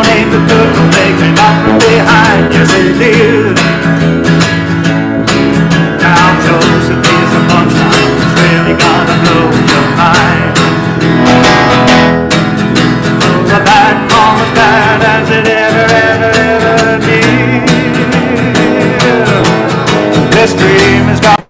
don't aim to put the leg up from behind. Yes, they did. Now Joseph is a punchline. It's really gonna blow your mind. Oh, the bad calm as bad as it ever did. This dream has got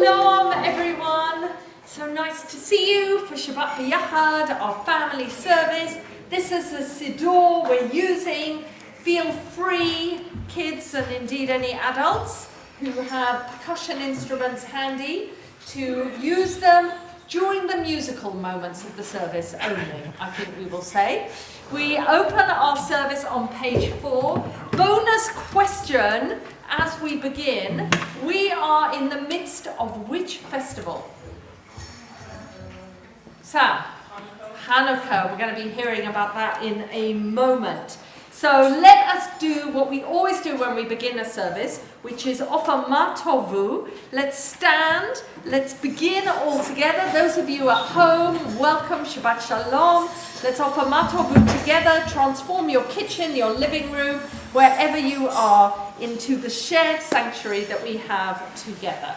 Shalom everyone, so nice to see you for Shabbat B'Yachad, our family service. This is a siddur we're using. Feel free, kids and indeed any adults who have percussion instruments handy, to use them during the musical moments of the service only, I think we will say. We open our service on page 4. Bonus question as we begin. We are in the midst of which festival? Sam? Hanukkah. We're going to be hearing about that in a moment. So let us do what we always do when we begin a service, which is offer ma tovu. Let's stand. Let's begin all together. Those of you at home, welcome. Shabbat Shalom. Let's offer ma tovu together. Transform your kitchen, your living room, wherever you are, into the shared sanctuary that we have together.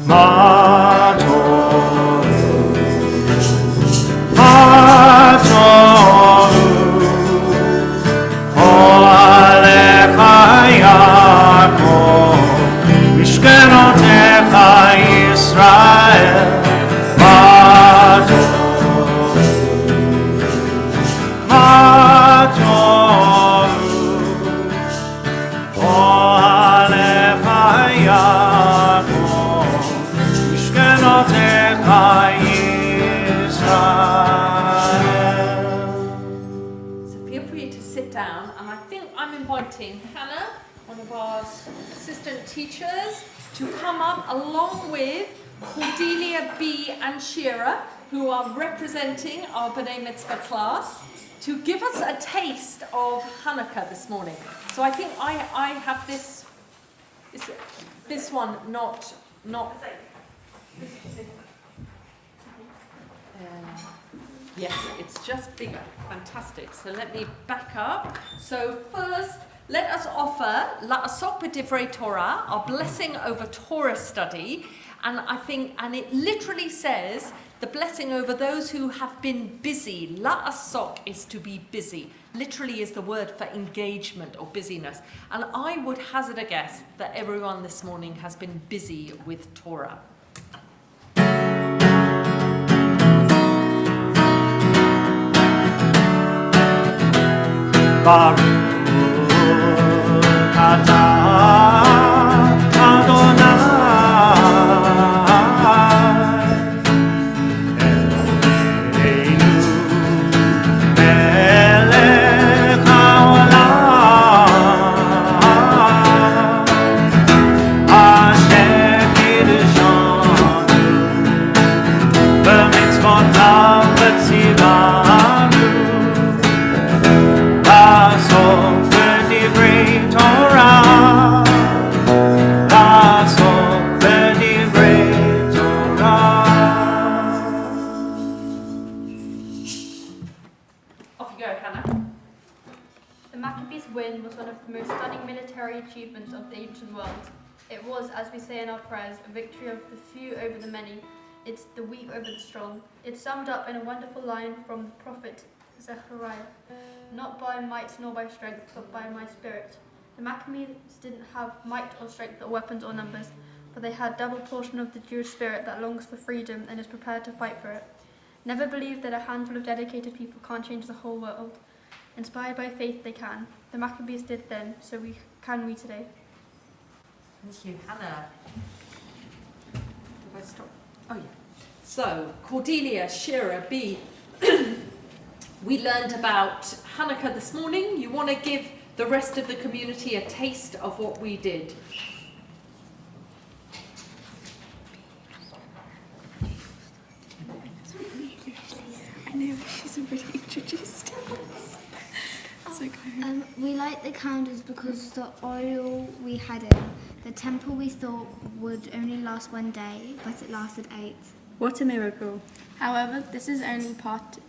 Ma tovu, ma tovu, Alecha Yaakov, Mishkenotecha Yisrael. Ma tovu, ma tovu, Alecha Yaakov. So feel free to sit down, and I think I'm inviting Hannah, one of our assistant teachers, to come up along with Cordelia B. and Shira, who are representing our B'nai Mitzvah class, to give us a taste of Hanukkah this morning. So I think I have this one, not. Yes, it's just bigger. Fantastic. So let me back up. So first, let us offer La'asok B'Divrei Torah, our blessing over Torah study. And it literally says the blessing over those who have been busy. La'asok is to be busy. Literally is the word for engagement or busyness. And I would hazard a guess that everyone this morning has been busy with Torah. Baruch atah Adonai Eloheinu melech haolam Asher kiddushanu b'mitzvotav v'tzivanu La'asok B'Divrei Torah, La'asok B'Divrei Torah. Off you go, Hannah. The Maccabees' win was one of the most stunning military achievements of the ancient world. It was, as we say in our prayers, a victory of the few over the many. It's the weak over the strong. It's summed up in a wonderful line from the prophet Zechariah. Not by might nor by strength, but by my spirit. The Maccabees didn't have might or strength or weapons or numbers, but they had double portion of the Jewish spirit that longs for freedom and is prepared to fight for it. Never believe that a handful of dedicated people can't change the whole world. Inspired by faith, they can. The Maccabees did then, so we today. Thank you, Hannah. Did I stop? Oh yeah. So, Cordelia, Shira, B. We learned about Hanukkah this morning. You want to give the rest of the community a taste of what we did. I know, she's already introduced us. So we light the candles because the oil we had in the temple we thought would only last one day, but it lasted 8. what a miracle. However, this is only part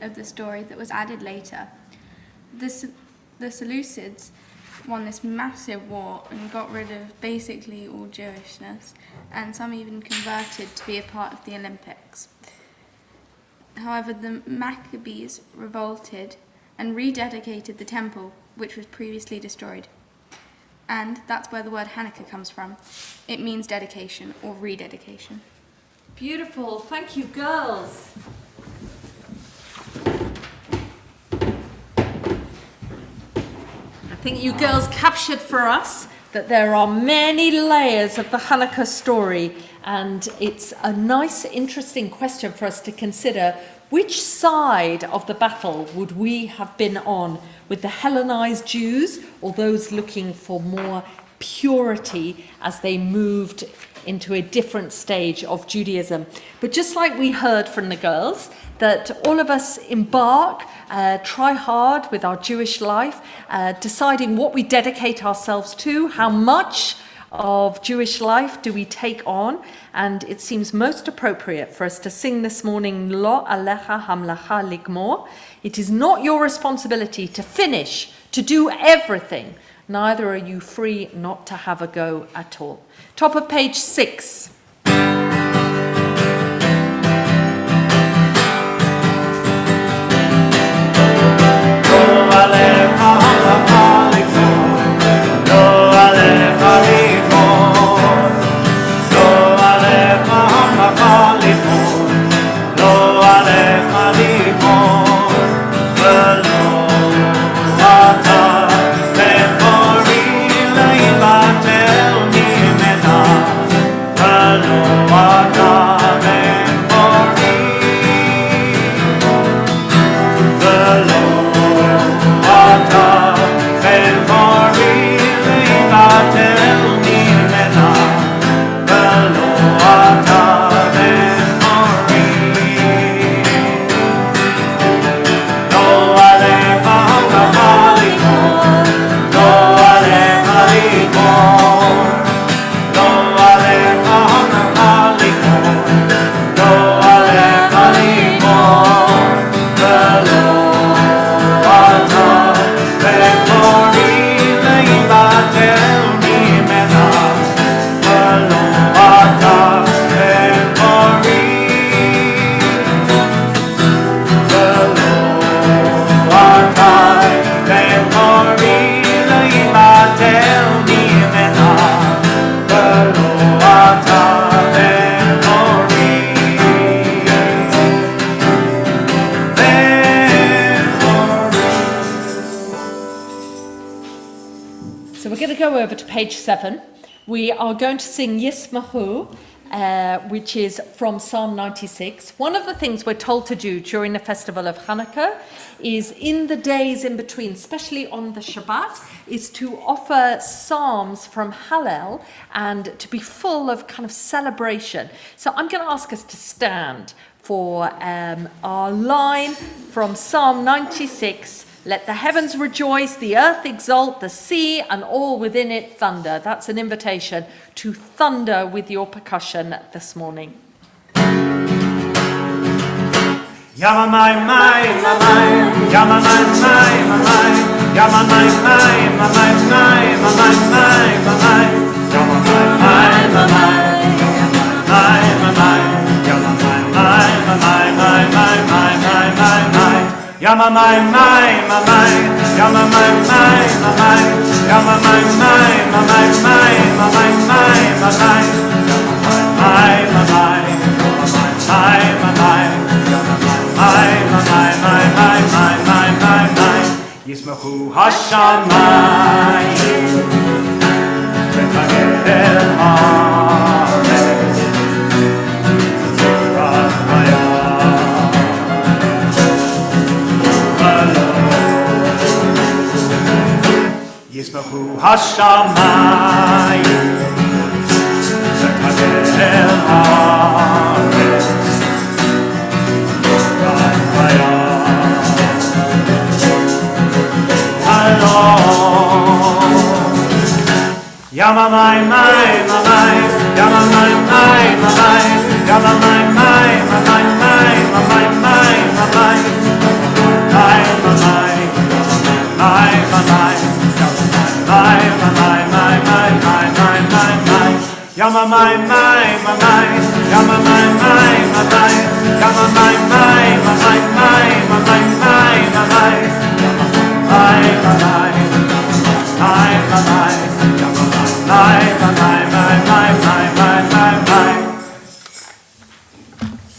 of the story that was added later. The Seleucids won this massive war and got rid of basically all Jewishness, and some even converted to be a part of the Olympics. However, the Maccabees revolted and rededicated the temple, which was previously destroyed. And that's where the word Hanukkah comes from. It means dedication or rededication. Beautiful. Thank you, girls. I think you girls captured for us that there are many layers of the Hanukkah story, and it's a nice, interesting question for us to consider. Which side of the battle would we have been on, with the Hellenized Jews or those looking for more purity as they moved into a different stage of Judaism? But just like we heard from the girls, that all of us embark, try hard with our Jewish life, deciding what we dedicate ourselves to, how much of Jewish life do we take on, and it seems most appropriate for us to sing this morning, Lo alecha hamlacha ligmor. It is not your responsibility to finish, to do everything. Neither are you free not to have a go at all. Top of page 6. Over to page 7. We are going to sing Yismahu, which is from Psalm 96. One of the things we're told to do during the festival of Hanukkah is, in the days in between, especially on the Shabbat, is to offer psalms from Hallel and to be full of kind of celebration. So I'm going to ask us to stand for our line from Psalm 96. Let the heavens rejoice, the earth exult, the sea and all within it thunder. That's an invitation to thunder with your percussion this morning. Yama my my my my, yama my my my my, yama my my my my my my my my my, yama my my my my, yama my my, yama my my my my my my my my my. Yama my my my my, yama my my my my, yama my my my my my my my my my, yama my my my, yama my my my, yama my my my my my my my my. Yismachu hashamayim, v'tagel haaretz, Yismachu hashamayim, v'tagel haaretz, Yama my my my my, yama my my my my, yama my my my my my my my my my, my my my, my my my, my my my my my my my my, yama my my my my, yama my my my my, yama my my my my my my my my my.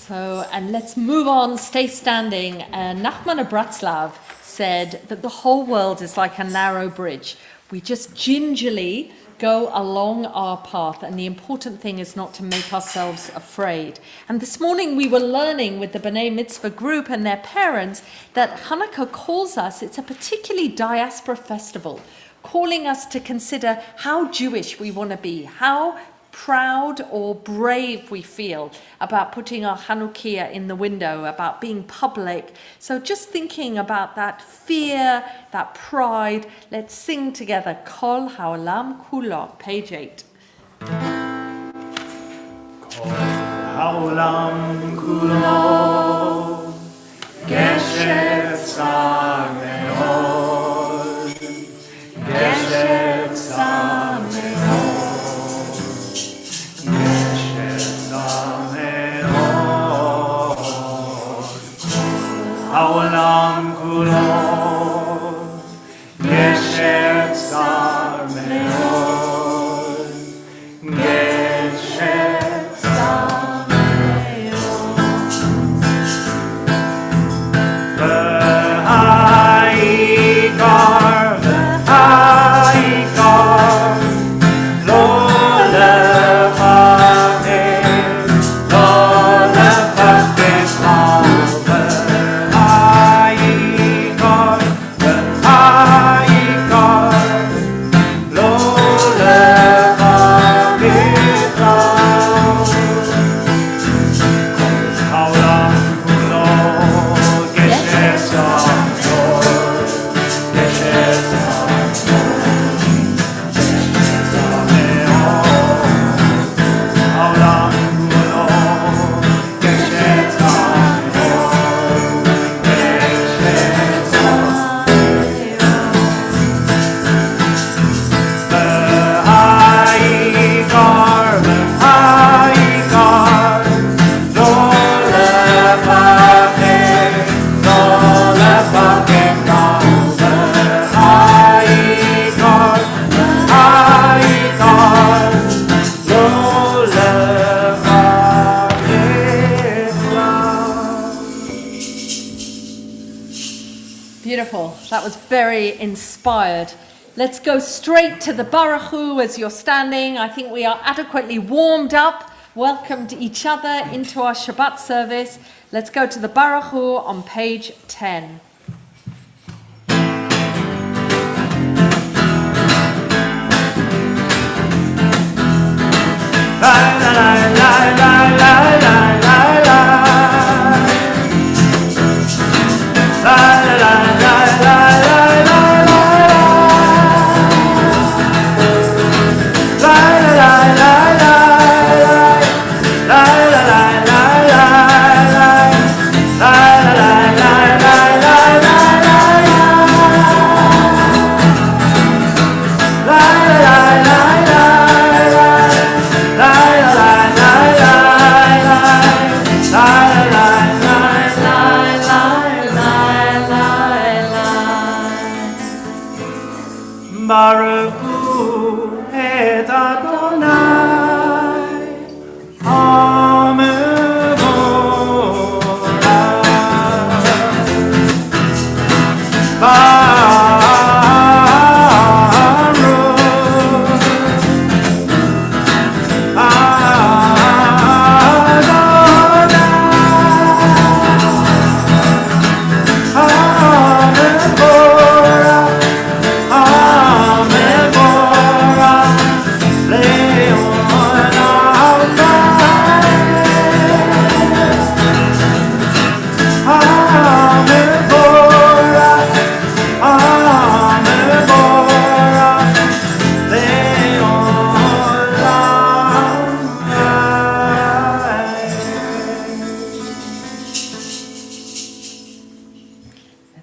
So, and let's move on, stay standing. Nachman of Bratslav said that the whole world is like a narrow bridge. We just gingerly go along our path, and the important thing is not to make ourselves afraid. And this morning we were learning with the B'nai Mitzvah group and their parents that Hanukkah calls us, it's a particularly diaspora festival, calling us to consider how Jewish we want to be, how proud or brave we feel about putting our Hanukkah in the window, about being public. So just thinking about that fear, that pride, let's sing together, Kol Haolam Kulo, page 8. Kol Haolam Kulo, Geshet Sar Me'od, Geshet Sar Me'od. העולם כולו גשם שר מאוד, גשם שר מאוד. והעיקר, והעיקר, לא לפחד, לא לפחד Beautiful. That was very inspired. Let's go straight to the Baruch Hu as you're standing. I think we are adequately warmed up, welcomed each other into our Shabbat service. Let's go to the Baruch Hu on page 10. La la la la la la la la la. La la la la la la la la. La la la la la la. La la la la la la. La la la la la la la la. La la la la la. Baruch Hu et Adonai,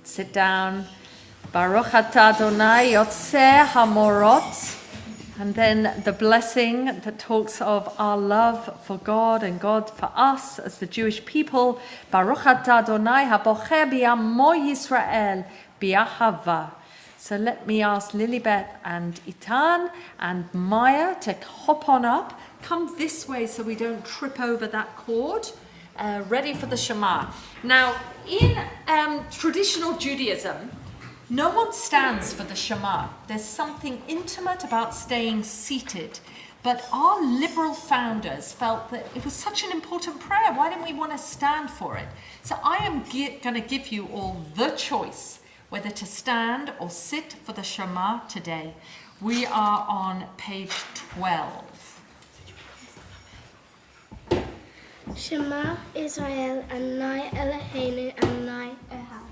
Sit down. Baruch atah Adonai yotzeh hamorot. And then the blessing that talks of our love for God and God for us as the Jewish people. Baruch atah Adonai habocher bi'amo Yisrael bi'ahava. So let me ask Lilibet and Itan and Maya to hop on up. Come this way so we don't trip over that cord. Ready for the Shema. Now, in traditional Judaism, no one stands for the Shema. There's something intimate about staying seated. But our liberal founders felt that it was such an important prayer. Why didn't we want to stand for it? So I am going to give you all the choice whether to stand or sit for the Shema today. We are on page 12. Shema Israel, Adonai Eloheinu, Adonai Echad.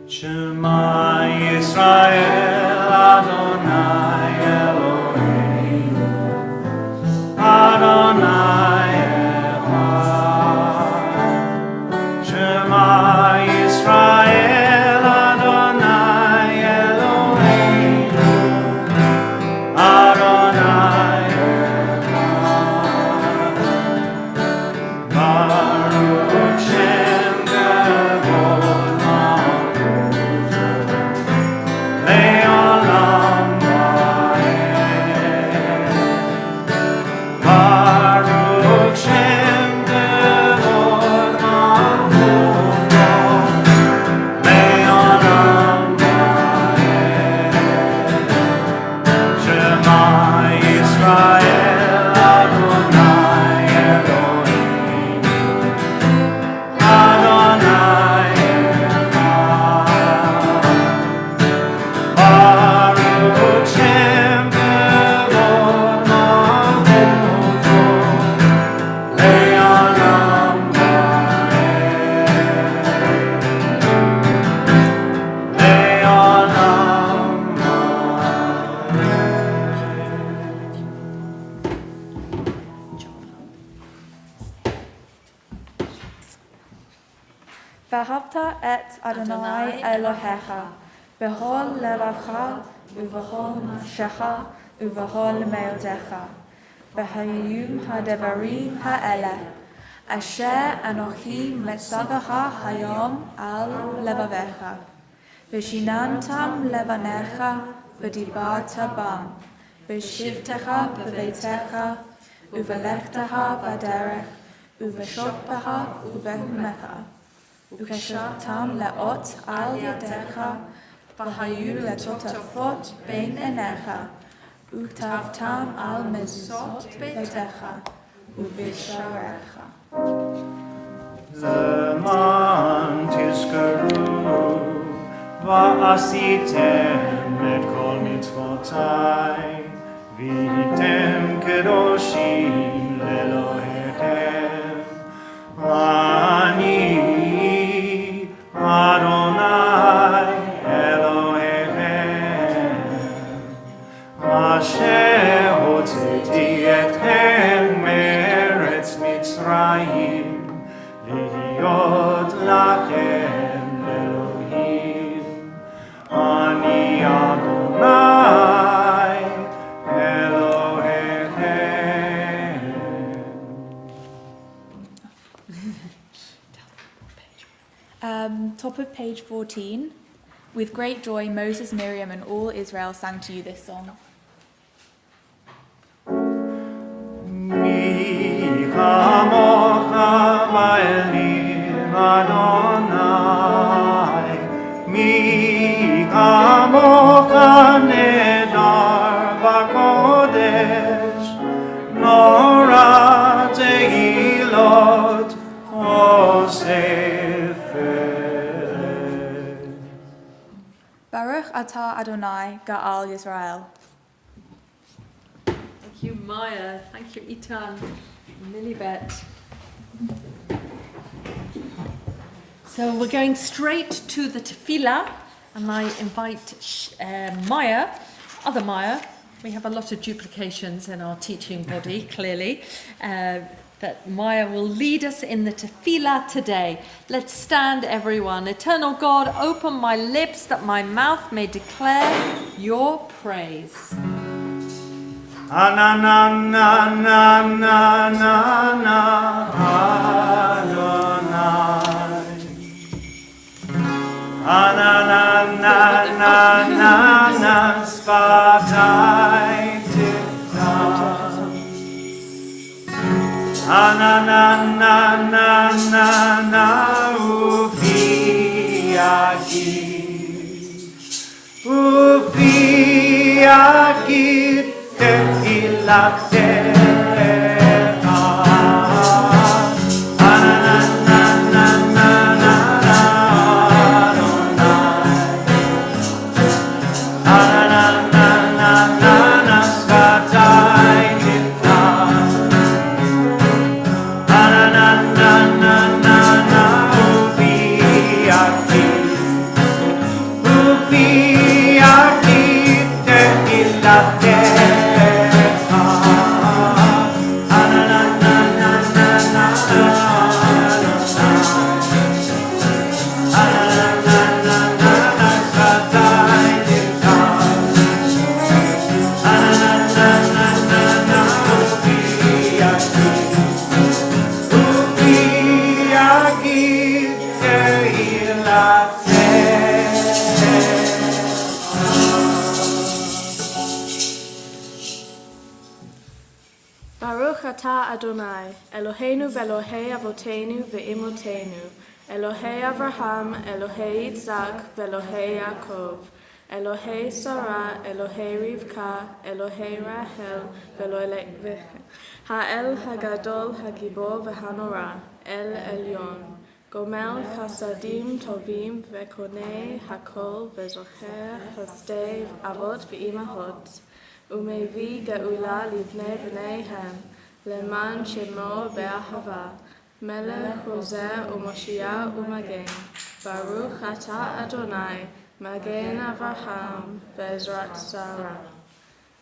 Shema Yisrael, Adonai Eloheinu, Adonai Echad. Shema Yisrael, Adonai Eloheinu, Adonai Echad. Baruch Shem Kavod Le'olam va'ed. Baruch Shem Kavod Malchuto. Le'olam va'ed. Shema Yisrael, Adonai Eloheinu, Adonai Echad. Baruch Shem Kavod Malchuto. Le'olam va'ed. Le'olam ואהבת את אדוני אלוהיך בכל לבבך ובכל נפשך ובכל מאודך. והיו הדברים האלה אשר אנוכי מצווך היום על לבביך. ושיננתם לבניך ודיברת בם, בשבתך בביתך ובלכתך בדרך ובשוכבך ובהומך. וקשרתם לאות על ידיך, והיו לטוטפות בין עיניך, וכתבתם על מזוזות ביתך ובשעריך. למען תזכרו ועשיתם את כל מצוותיי, והייתם קדושים לאלוהיכם. אני אדוני אלוהיכם, אשר הוצאתי אתכם מארץ מצרים, להיות לכם אלוהים. אני אדוני אלוהיכם. Top of page 14. With great joy, Moses, Miriam, and all Israel sang to you this song. מי כמוך באלים אדוני, מי כמוך נהדר בקודש, נורא תהילות אוספת. Baruch atah Adonai Ga'al Yisrael. Thank you, Maya. Thank you, Itan and Lilibet. So we're going straight to the tefillah, and I invite Maya, other Maya. We have a lot of duplications in our teaching body, clearly. That Maya will lead us in the tefillah today. Let's stand, everyone. Eternal God, open my lips that my mouth may declare your praise. Anananananana Adonai. Anananananana Sfatai Tiktam. Anananananana Ufi Agid. Ufi Agid Tehilat Terecha. Anananananana Ananananana Sfatai Tiktam. Ananananana Ufi Agid. Ufi Agid Tehilat Terecha. Ananananana Ananananana Sfatai Tiktam. Ananananana Ufi Agid. Ufi Agid Tehilat Baruch atah Adonai, Eloheinu ve'Elohei Avotenu ve'imotenu, Elohei Avraham, Elohei Yitzhak, ve'Elohei Yaakov, Elohei Sarah, Elohei Rivka, Elohei Rachel, ve'Elohei Ha'el Hagadol Hagibor ve'Hanora, El Elyon, Gomel Chasadim Tovim ve'Konei Hakol ve'Zocher Chasdei Avot ve'Imahot, Umevi Geula Livnei Bneihem, Leman Shemo Be'ahava, Melech Rozer U'Moshiach U'Magen, Baruch Atah Adonai, Magen Avraham, Ve'ezrat Sarah.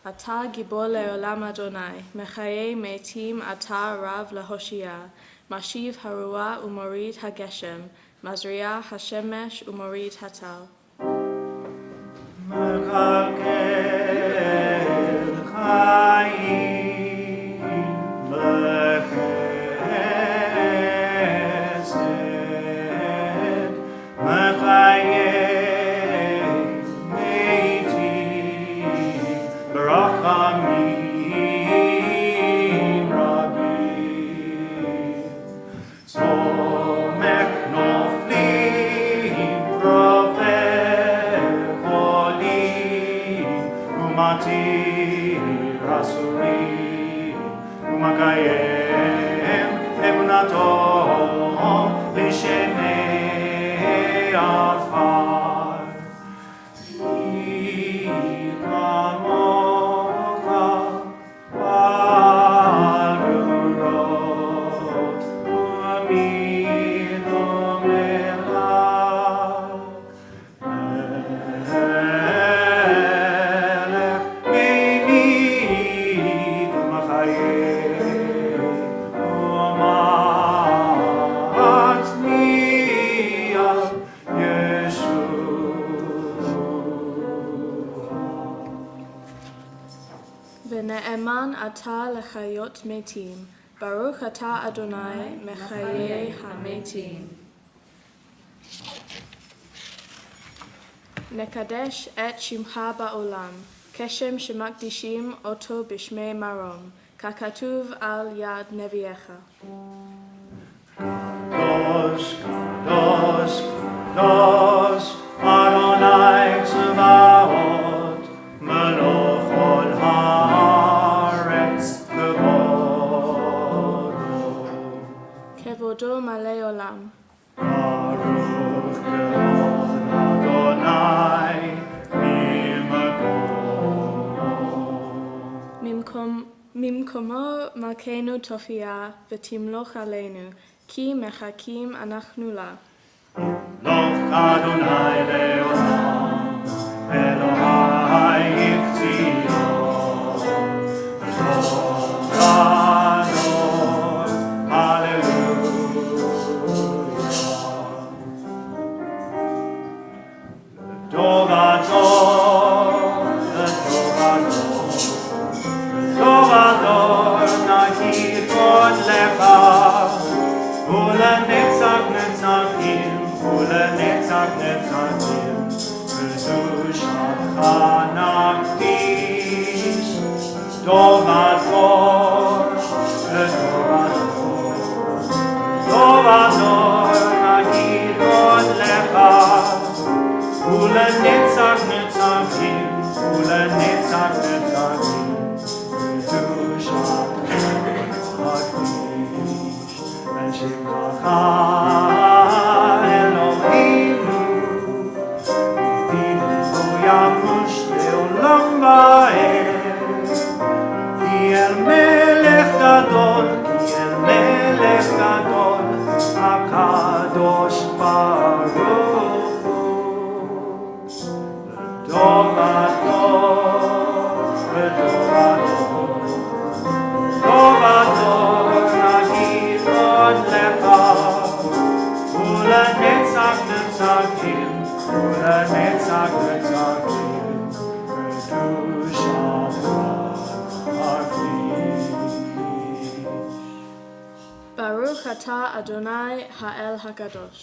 Atah Gibor Le'olam Adonai, Mechayei Meitim Atah Rav Lahoshia, Mashiv Harua U'Morid HaGeshem, Mazriah HaShemesh U'Morid HaTal. Mechalkel Chaim B'Chesed, Mechayei Meitim B'Rachamim Rabim, Tzomech Noflim Prover Cholim, Umatir Asurim, Umakayem Emunato L'Shenei Afar. Yichamocha Bal Gurot U'Amino Melach Melech Mevid U'Machayeh U'Matzniach Ve'ne'eman atah lechayot metim, Baruch atah Adonai mechayei hametim. Nekadesh et shimcha ba'olam, keshem shemakdishim oto b'shmei marom, kakatuv al yad neviecha. Kadosh, Kadosh, Kadosh, Adonai Tzevaot, Melech ol haaretz kevodo. Kevodo malei olam. Baruch kevod Adonai mimkom. Mimkomo malkeinu tofia v'timloch aleinu, ki mechakim anachnu la. Loch Adonai le'olam, Elohai Yiktzion, Loch Adon, Hallelujah. Dov Adon, ולנצח נצחים, קדושתך נקדיש, דור ודור, לדור ודור, דור ודור נגיד עוד לך, ולנצח נצחים, ולנצח נצחים, קדושתך נקדיש, ושמך אלוהינו, דינו ימוש לעולם ועד, כי אל מלך גדול, כי אל מלך גדול, הקדוש ברוך הוא, לדור ודור, לדור ודור, דור ודור נגיד עוד לך, ולנצח נצחים, ולנצח נצחים, קדושתך נקדיש. Baruch atah Adonai Ha'el HaKadosh.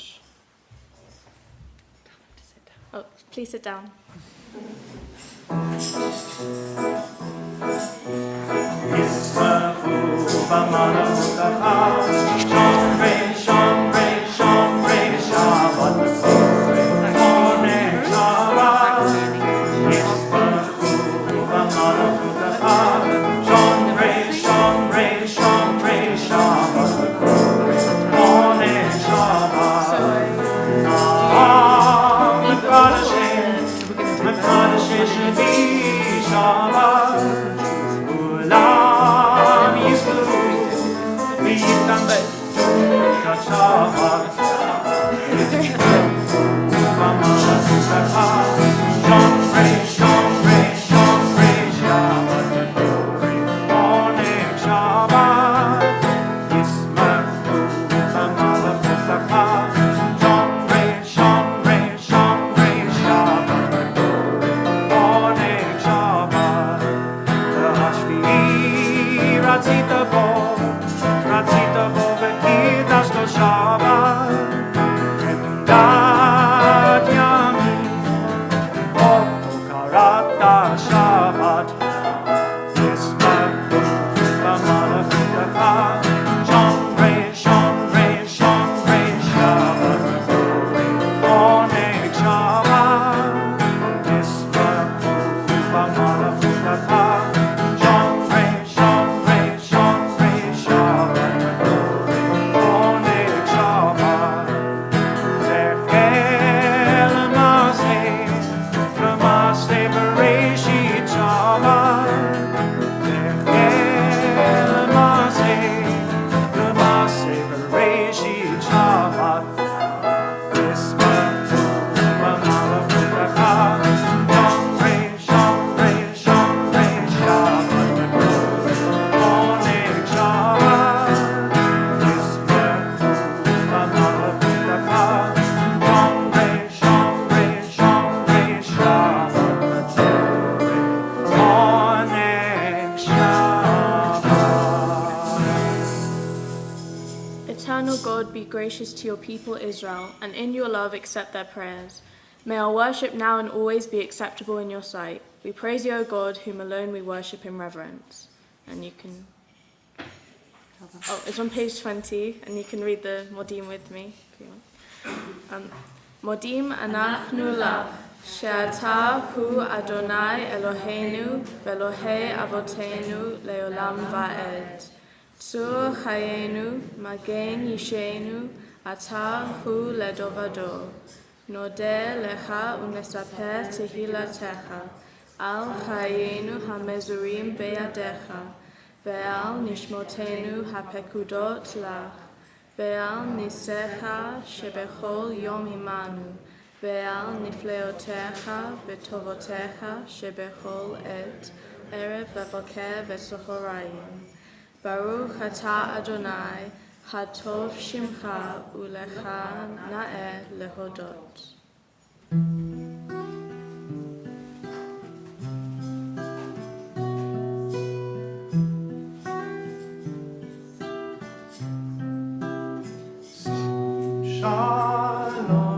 Oh, please sit down. ישמחו במלכותך, שומרי שומרי שומרי שבת בקודש, עונג שבת. ישמחו במלכותך, שומרי שומרי שומרי שבת בקודש, עונג שבת. מקדשי שבי שבת, כולם יזכו ויתאמצו כשבת. במלכותך, שומרי שומרי שומרי שבת בקודש, עונג שבת. ישמחו במלכותך, שומרי שומרי שומרי שבת בקודש, עונג שבת. והשביעי רצית בו וקידשת שבת, חמדת ימים, בו קראת שבת. ישמחו במלכותך, שומרי שומרי שומרי שבת בקודש, עונג שבת. ישמחו במלכותך, שומרי שומרי שומרי שבת בקודש, עונג שבת. זכר למעשה בראשית שבת, זכר למעשה בראשית שבת. ישמחו במלכותך, שומרי שומרי שומרי שבת בקודש, עונג שבת. ישמחו במלכותך, שומרי שומרי שומרי שבת בקודש, עונג שבת. Eternal God, be gracious to your people Israel, and in your love accept their prayers. May our worship now and always be acceptable in your sight. We praise you, O God, whom alone we worship in reverence. And you can... Oh, it's on page 20, and you can read the Modim with me if you want. Modim anachnu lach, she'ata hu Adonai Eloheinu ve'Elohei avotenu le'olam va'ed. Tzur chayenu, magen yishenu, ata hu ledovado. Nodeh lecha unesaper tehilatecha, al chayenu hamezurim beyadecha, ve'al nishmotenu hapekudot lach, ve'al nisecha shebechol yom imanu, ve'al nifleotecha v'tovotecha shebechol et, erev v'boker v'sochorayim. Baruch atah Adonai, hatov shimcha ulecha na'eh lehodot. Shalom.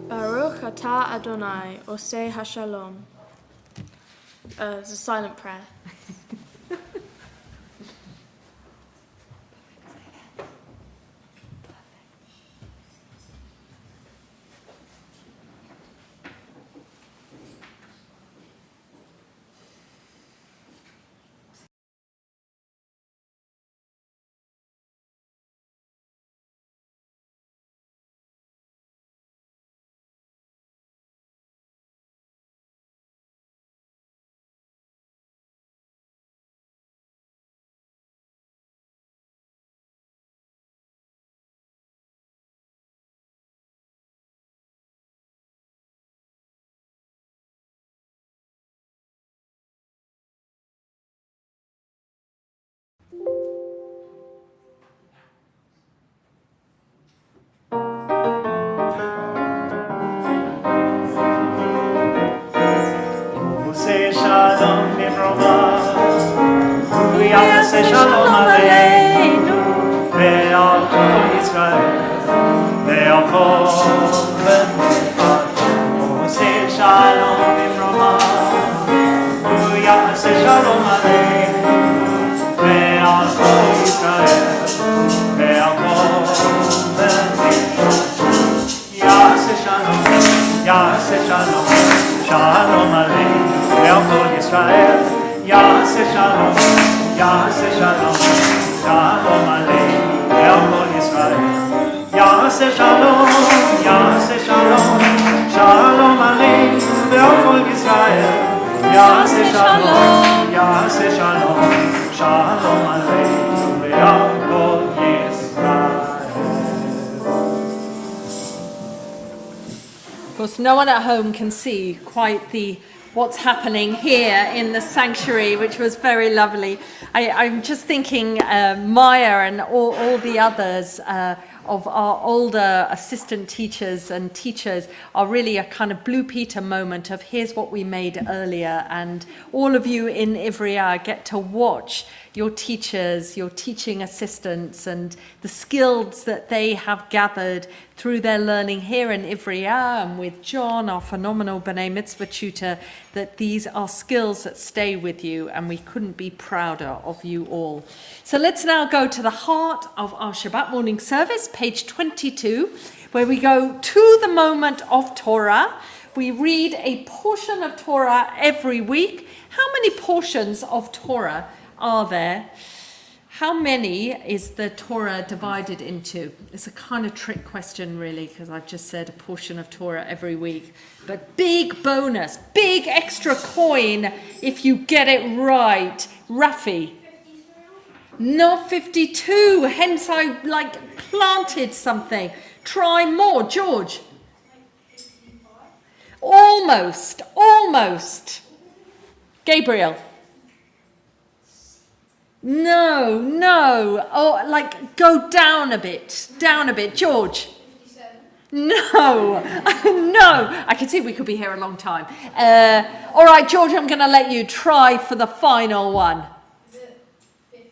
Baruch atah Adonai, Oseh HaShalom. It's a silent prayer. Say shalom bimroma, say shalom aleinu, ve'al kol Yisrael, ve'al kol bnei say shalom bimroma, say shalom aleinu, ve'al kol Yisrael, ve'al kol bnei say shalom, say shalom, shalom aleinu. Ve'al kol Yisrael, Yaseh Shalom, Shalom Aleinu. Ve'al kol Yisrael, Yaseh Shalom, Shalom Aleinu. Ve'al kol Yisrael, Yaseh Shalom, Shalom Aleinu. Ve'al kol Yisrael. Of course, no one at home can see quite what's happening here in the sanctuary, which was very lovely. I'm just thinking Maya and all the others of our older assistant teachers and teachers are really a kind of Blue Peter moment of here's what we made earlier, and all of you in Ivrea get to watch your teachers, your teaching assistants, and the skills that they have gathered through their learning here in Ivrea and with John, our phenomenal B'nai Mitzvah tutor, that these are skills that stay with you, and we couldn't be prouder of you all. So let's now go to the heart of our Shabbat morning service, page 22, where we go to the moment of Torah. We read a portion of Torah every week. How many portions of Torah are there? How many is the Torah divided into? It's a kind of trick question, really, because I've just said a portion of Torah every week. But big bonus, big extra coin if you get it right. Rafi? Not 52, hence I planted something. Try more. George? Almost. Gabriel? No. Oh, like go down a bit. George. 57. No. No. I can see we could be here a long time. All right, George, I'm going to let you try for the final one. Is it 54?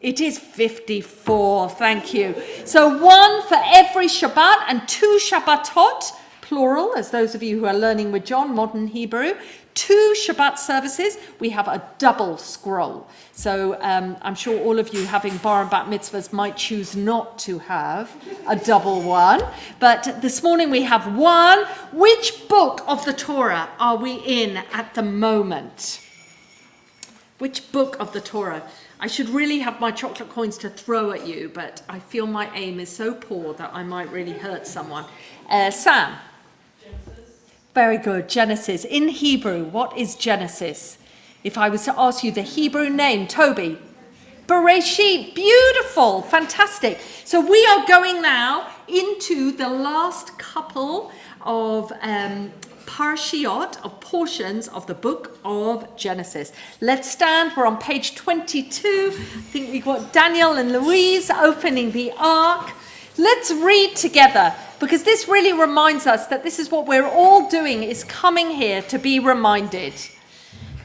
It is 54, thank you. So 1 for every Shabbat and 2 Shabbatot, plural, as those of you who are learning with John, modern Hebrew. 2 Shabbat services, we have a double scroll. So I'm sure all of you having bar and bat mitzvahs might choose not to have a double one. But this morning we have 1. Which book of the Torah are we in at the moment? Which book of the Torah? I should really have my chocolate coins to throw at you, but I feel my aim is so poor that I might really hurt someone. Sam? Very good, Genesis. In Hebrew, what is Genesis? If I was to ask you the Hebrew name, Toby? Bereshit. Beautiful, fantastic. So we are going now into the last couple of parshiot, of portions of the book of Genesis. Let's stand. We're on page 22. I think we've got Daniel and Louise opening the ark. Let's read together, because this really reminds us that this is what we're all doing, is coming here to be reminded.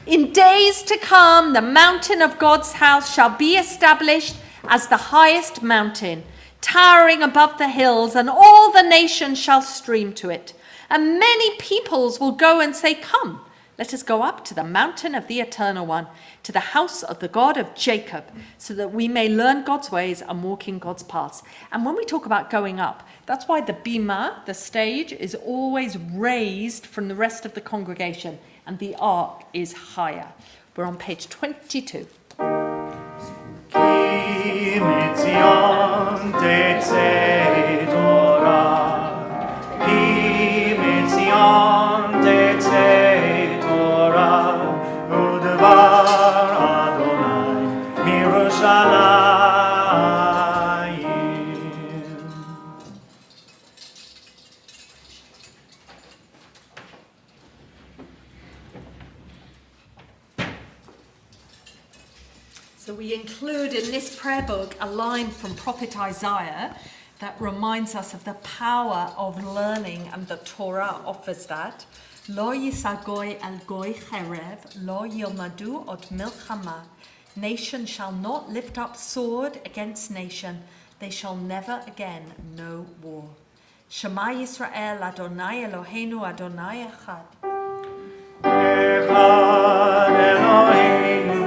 In days to come, the mountain of God's house shall be established as the highest mountain, towering above the hills, and all the nations shall stream to it. And many peoples will go and say, "Come, let us go up to the mountain of the Eternal One, to the house of the God of Jacob, so that we may learn God's ways and walk in God's paths." And when we talk about going up, that's why the bima, the stage, is always raised from the rest of the congregation, and the ark is higher. We're on page 22. Ki mitzion tetzei Torah, Ki mitzion tetzei Torah, Udvar Adonai Mirushalayim. So we include in this prayer book a line from Prophet Isaiah that reminds us of the power of learning, and the Torah offers that. Lo yisagoy al goy cherev, lo yilmadu ot milchama. Nation shall not lift up sword against nation. They shall never again know war. Shema Yisrael, Adonai Eloheinu, Adonai Echad. Echad Eloheinu,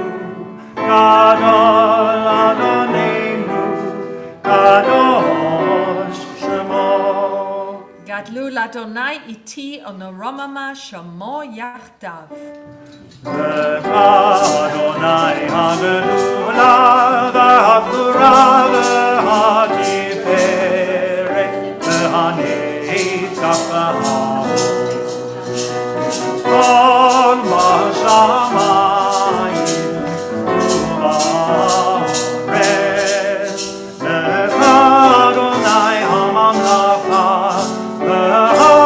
Gadol Adonenu, Kadosh Shemo. Gadlu l'Adonai iti onoromama shamo yachdav. Adonai Hallelujah, v'hafura v'hatiferet, v'hanetzach v'haod. Kol b'shamayim u'ba'aretz, Adonai hamamlacha, v'hamitnaseh.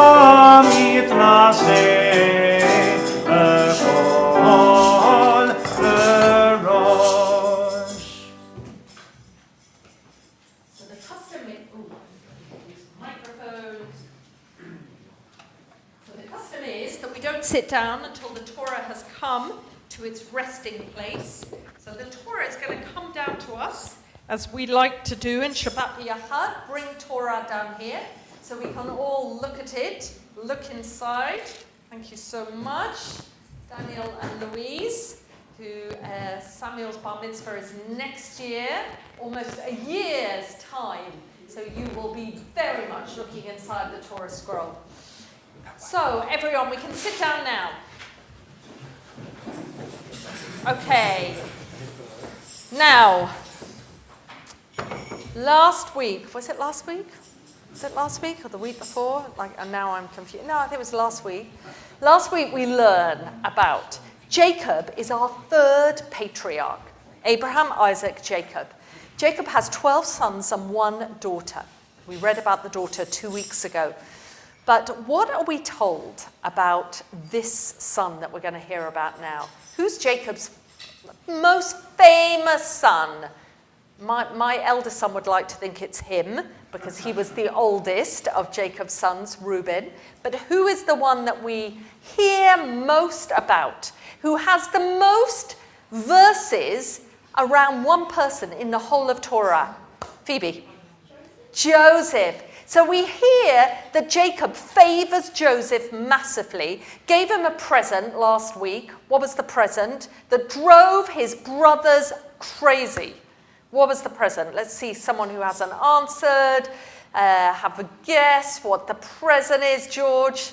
Sit down until the Torah has come to its resting place. So the Torah is going to come down to us, as we like to do in Shabbat B'Yachad. Bring Torah down here so we can all look at it, look inside. Thank you so much, Daniel and Louise, who Samuel's bar mitzvah is next year, almost a year's time. So you will be very much looking inside the Torah scroll. So, everyone, we can sit down now. Okay. Now, last week, was it last week? Was it last week or the week before? And now I'm confused. No, I think it was last week. Last week we learned about Jacob is our third patriarch. Abraham, Isaac, Jacob. Jacob has 12 sons and 1 daughter. We read about the daughter 2 weeks ago. But what are we told about this son that we're going to hear about now? Who's Jacob's most famous son. My eldest son would like to think it's him because he was the oldest of Jacob's sons, Reuben. But who is the one that we hear most about? Who has the most verses around one person in the whole of Torah? Phoebe. Joseph. So we hear that Jacob favors Joseph massively, gave him a present last week. What was the present? That drove his brothers crazy. What was the present? Let's see someone who hasn't answered. Have a guess what the present is, George?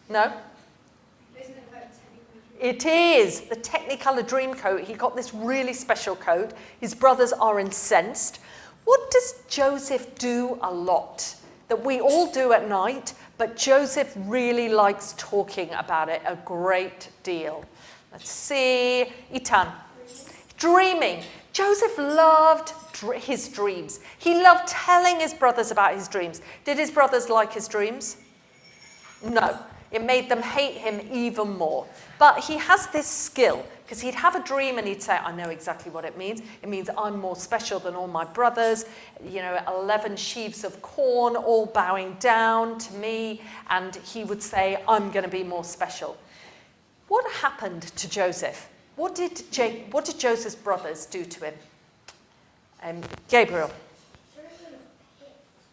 No? It is the Technicolor dream coat. He got this really special coat. His brothers are incensed. What does Joseph do a lot that we all do at night, but Joseph really likes talking about it a great deal? Let's see. Itan. Dreaming. Joseph loved his dreams. He loved telling his brothers about his dreams. Did his brothers like his dreams? No. It made them hate him even more. But he has this skill, because he'd have a dream and he'd say, I know exactly what it means. It means I'm more special than all my brothers. 11 sheaves of corn all bowing down to me. And he would say, I'm going to be more special. What happened to Joseph? What did Joseph's brothers do to him? Gabriel.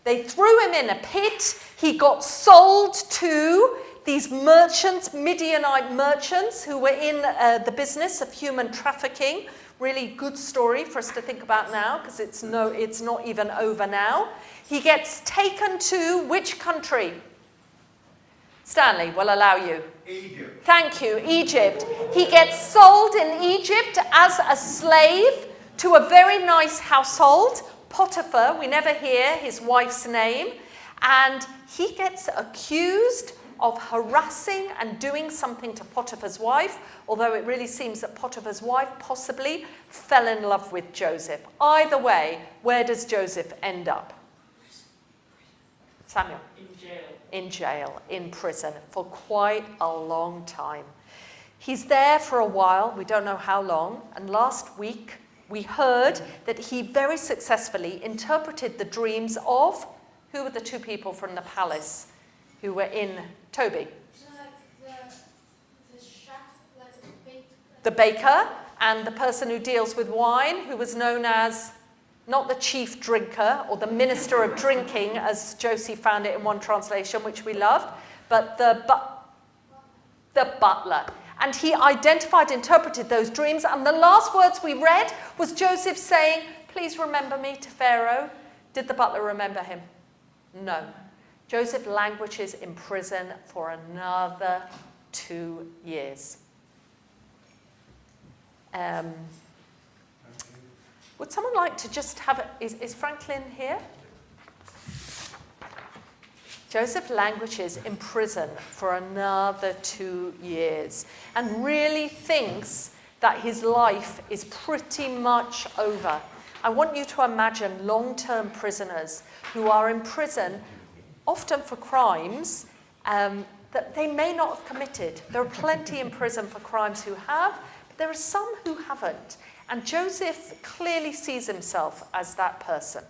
They threw him in a pit. He got sold to these merchants, Midianite merchants, who were in the business of human trafficking. Really good story for us to think about now, because it's not even over now. He gets taken to which country? Stanley will allow you. Egypt. Thank you, Egypt. He gets sold in Egypt as a slave to a very nice household. Potiphar, we never hear his wife's name. And he gets accused of harassing and doing something to Potiphar's wife, although it really seems that Potiphar's wife possibly fell in love with Joseph. Either way, where does Joseph end up? Samuel? In jail, in prison, for quite a long time. He's there for a while, we don't know how long, and last week we heard that he very successfully interpreted the dreams of, who were the two people from the palace who were in Toby? The chef, the baker, and the person who deals with wine, who was known as not the chief drinker or the minister of drinking, as Josie found it in one translation, which we loved, but the butler. And he identified, interpreted those dreams. And the last words we read was Joseph saying, please remember me to Pharaoh. Did the butler remember him? No. Joseph languishes in prison for another 2 years. Would someone like to just have is Franklin here? Joseph languishes in prison for another 2 years and really thinks that his life is pretty much over. I want you to imagine long-term prisoners who are in prison, often for crimes that they may not have committed. There are plenty in prison for crimes who have, but there are some who haven't. And Joseph clearly sees himself as that person.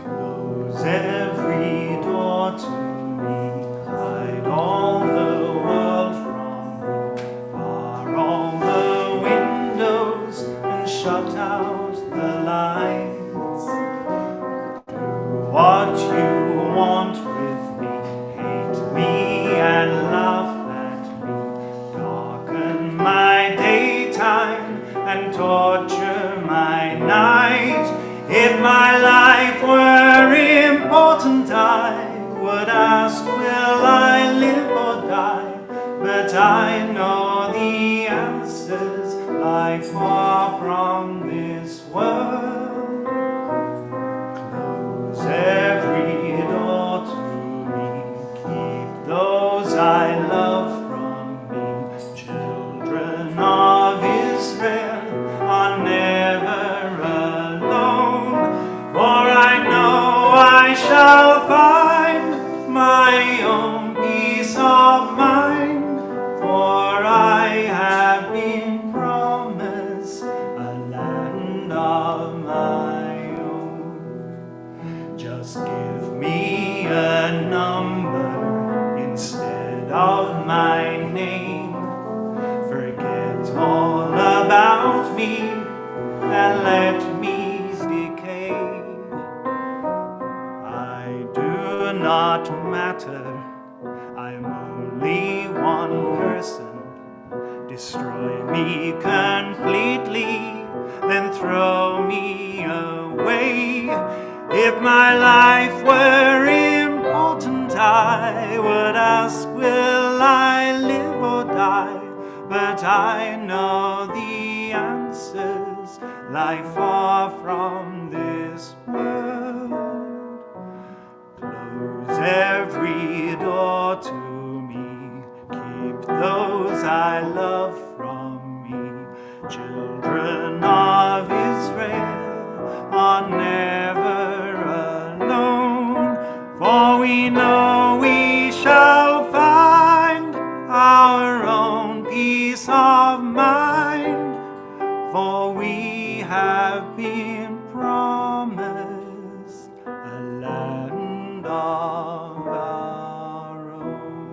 Close every door to me, hide all the world from me, bar all the windows and shut out not matter. I'm only one person. Destroy me completely, then throw me away. If my life were important, I would ask, will I live or die? But I know the answers lie far from this world. Close every door to me, keep those I love from me. Children of Israel are never alone, for we know we shall find our own peace of mind, for we have been promised a land of our own.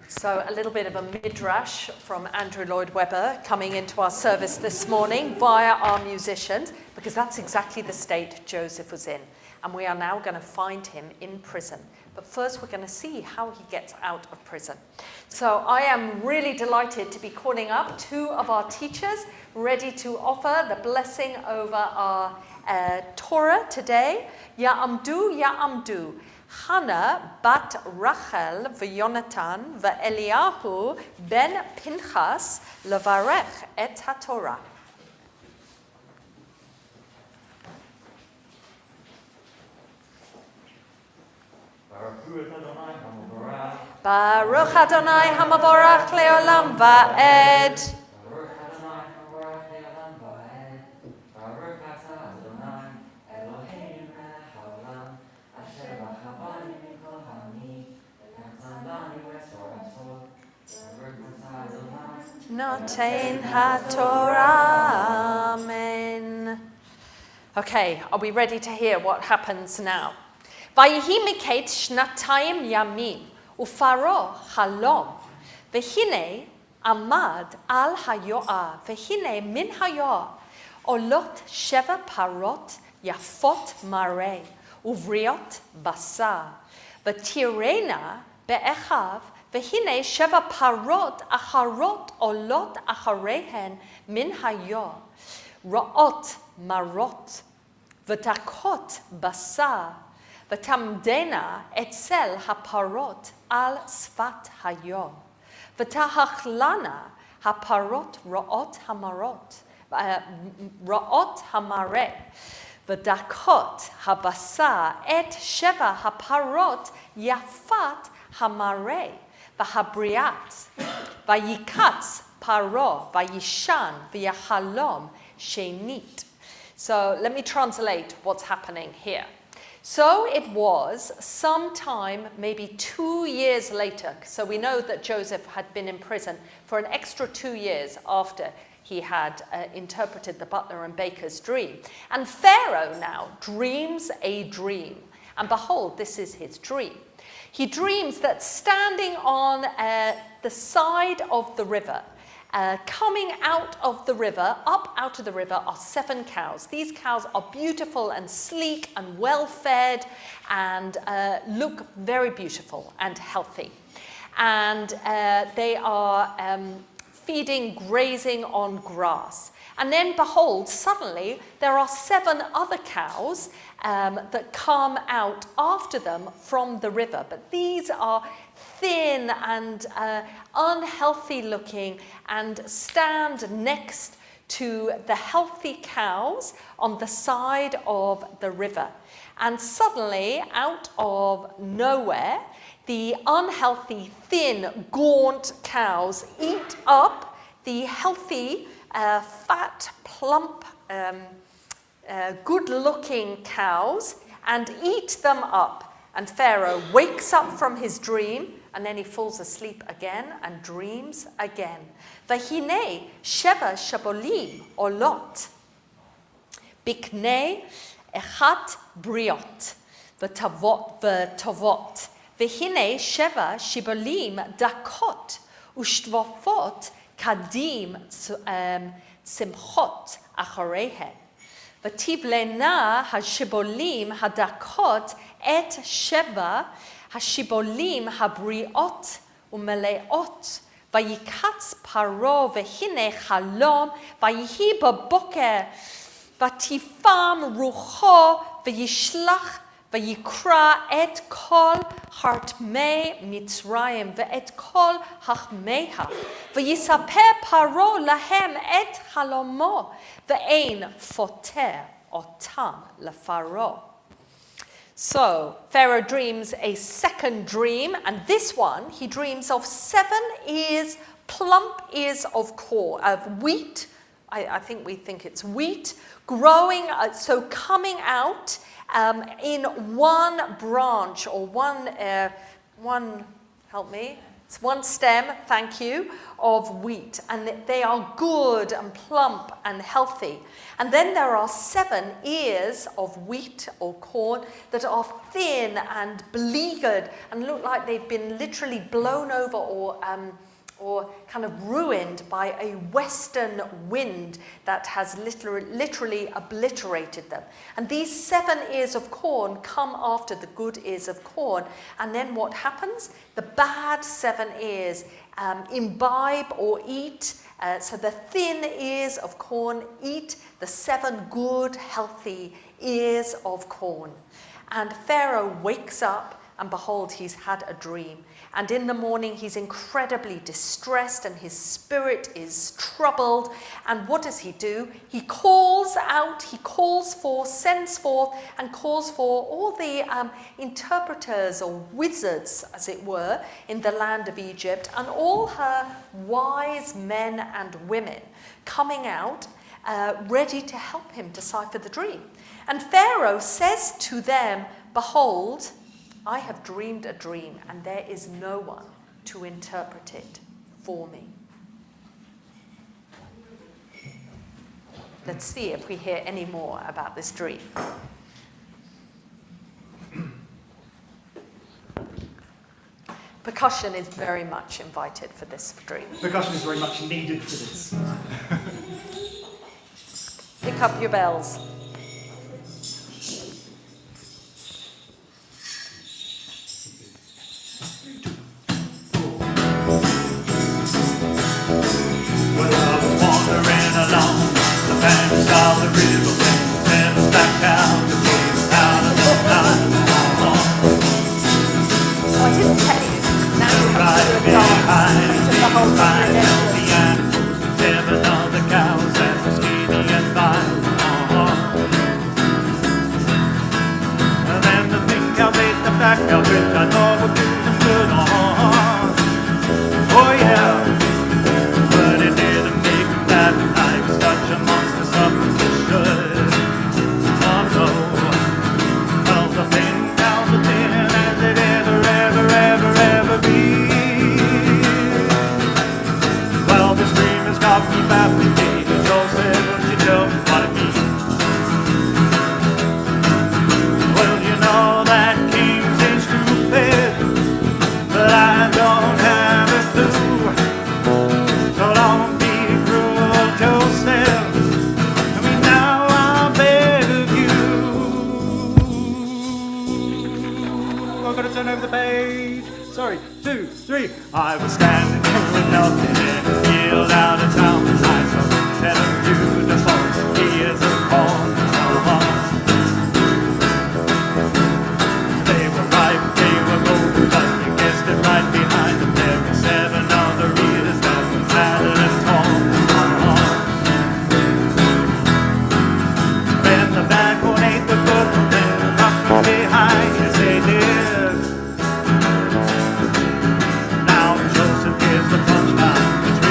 So a little bit of a midrash from Andrew Lloyd Webber coming into our service this morning via our musicians, because that's exactly the state Joseph was in. And we are now going to find him in prison. But first we're going to see how he gets out of prison. So I am really delighted to be calling up two of our teachers ready to offer the blessing over our Torah today. Ya'amdu, Hannah bat Rachel v'Yonatan v'Eliyahu ben Pinchas levarech et haTorah. Baruch Adonai Hamavorach Leolam Va'ed. Notein HaTorah. Amen. Okay, are we ready to hear what happens now? Vayihi miket shnatayim yamim ufaro halom vehine amad al hayoah vehine min hayoah olot sheva parot yafot mareh uvriot basar v'tirena be'echav vehine sheva parot acharot olot acharehen min hayoah ra'ot marot v'takot basar v'tamdena etzel haparot al sfat hayom v'tahachlana haparot ra'ot hamareh v'dakot habasar et sheva haparot yafat hamareh v'habriat v'yikatz paro v'yishan v'yachalom shenit. So let me translate what's happening here. So it was sometime, maybe 2 years later, so we know that Joseph had been in prison for an extra 2 years after he had interpreted the butler and baker's dream. And Pharaoh now dreams a dream. And behold, this is his dream. He dreams that standing on the side of the river, coming out of the river, up out of the river, are 7 cows. These cows are beautiful and sleek and well-fed and look very beautiful and healthy. And they are feeding, grazing on grass. And then, behold, suddenly there are 7 other cows that come out after them from the river. But these are thin and unhealthy looking and stand next to the healthy cows on the side of the river. And suddenly, out of nowhere, the unhealthy, thin, gaunt cows eat up the healthy, fat, plump, good-looking cows and eat them up. And Pharaoh wakes up from his dream, and then he falls asleep again and dreams again. V'hinei sheva shabolim olot biknei echat briot v'tovot v'hinei sheva shibolim dakot ushtvofot kadim simchot acharehen ותבלנה השיבולים הדקות את שבע השיבולים הבריאות ומלאות. ויקץ פרעה והנה חלום, ויהי בבוקר, ותפעם רוחו וישלח ויקרא את כל חרטמי מצרים ואת כל חכמיה, ויספר פרעה להם את חלומו, ואין פוטר אותם לפרעה. So Pharaoh dreams a second dream, and this one he dreams of 7 ears, plump ears of corn, of wheat. I think we think it's wheat, growing, so coming out in one branch or one, help me, it's one stem, thank you, of wheat. And they are good and plump and healthy. And then there are 7 ears of wheat or corn that are thin and beleaguered and look like they've been literally blown over or kind of ruined by a western wind that has literally obliterated them. And these 7 ears of corn come after the good ears of corn. And then what happens? The bad 7 ears imbibe or eat. So the thin ears of corn eat the 7 good, healthy ears of corn. And Pharaoh wakes up, and behold, he's had a dream. And in the morning, he's incredibly distressed and his spirit is troubled. And what does he do? He calls out, sends forth and calls for all the interpreters or wizards, as it were, in the land of Egypt, and all her wise men and women coming out, ready to help him decipher the dream. And Pharaoh says to them, behold, I have dreamed a dream, and there is no one to interpret it for me. Let's see if we hear any more about this dream. Percussion is very much invited for this dream. Percussion is very much needed for this. Pick up your bells. Banks of the river when sent us back out to came out of the night. Oh, I didn't tell you. Now you have to do a dance. Just the whole time. The animals and 7 other cows that were skinny and fine. And then the big cows ate the fat cows, which I thought would do them good. Oh yeah, but it didn't make them that night. Such a monster. Well, you know that king's is stupid, but I don't have a clue. So don't be cruel, Joseph. I mean, now I beg of you. I'm gonna turn over the page. Sorry, 2, 3. I was standing doing nothing in a field out of town. I saw 7 beautiful ears of corn. They were ripe, they were golden, but you guessed it, right behind them there were 7 other ears that were tattered and torn. Then the bad corn ate the good, and then the rough was behind. Yes, they did. Now Joseph gives the punchline.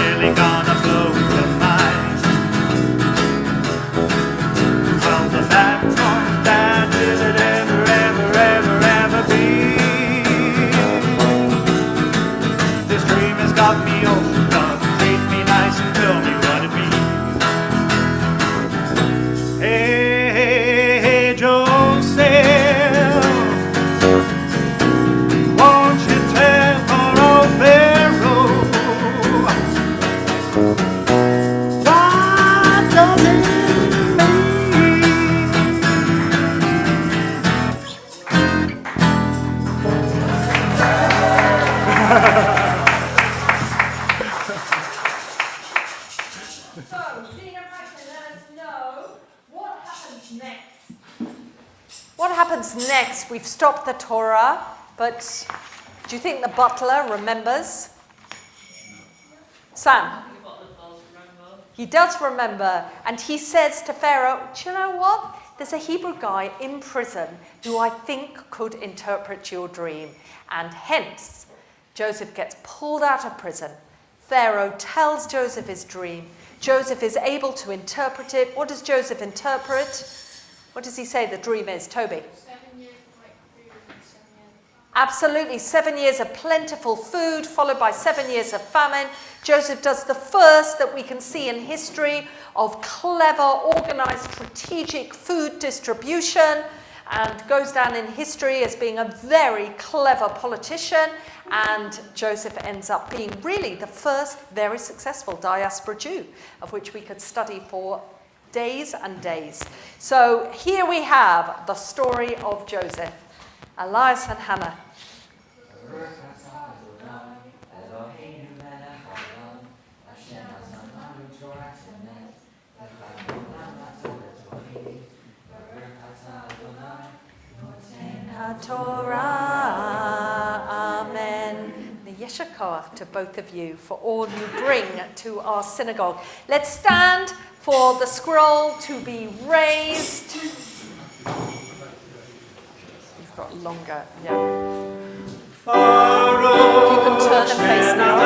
What happens next? We've stopped the Torah, but do you think the butler remembers? Sam? He does remember, and he says to Pharaoh, do you know what? There's a Hebrew guy in prison who I think could interpret your dream. And hence, Joseph gets pulled out of prison. Pharaoh tells Joseph his dream. Joseph is able to interpret it. What does Joseph interpret? What does he say the dream is, Toby? 7 years of food and 7 years. Absolutely, 7 years of plentiful food, followed by 7 years of famine. Joseph does the first that we can see in history of clever, organized, strategic food distribution, and goes down in history as being a very clever politician. And Joseph ends up being really the first very successful diaspora Jew, of which we could study for days and days. So here we have the story of Joseph. Elias and Hannah. Torah, Amen. Yesha koach to both of you for all you bring to our synagogue. Let's stand for the scroll to be raised. You've got longer, yeah. You can turn and face now.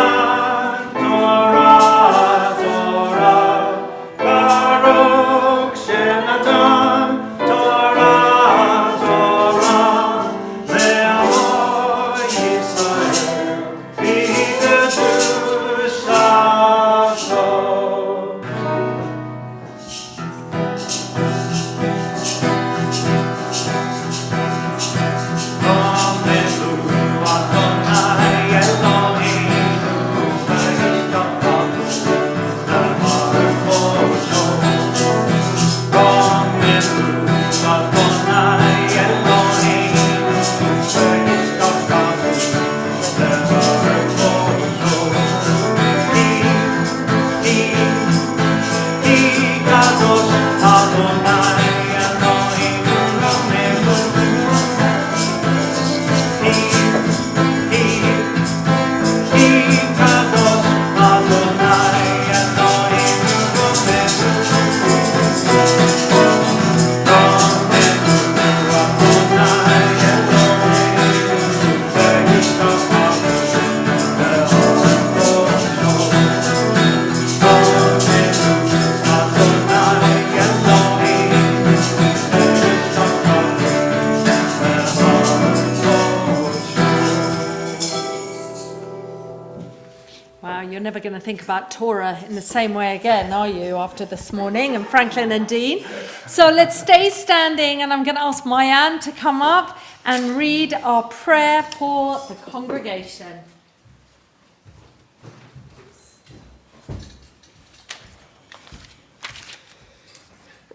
Going to think about Torah in the same way again, are you, after this morning, and Franklin and Dean? So let's stay standing, and I'm going to ask Mayan to come up and read our prayer for the congregation.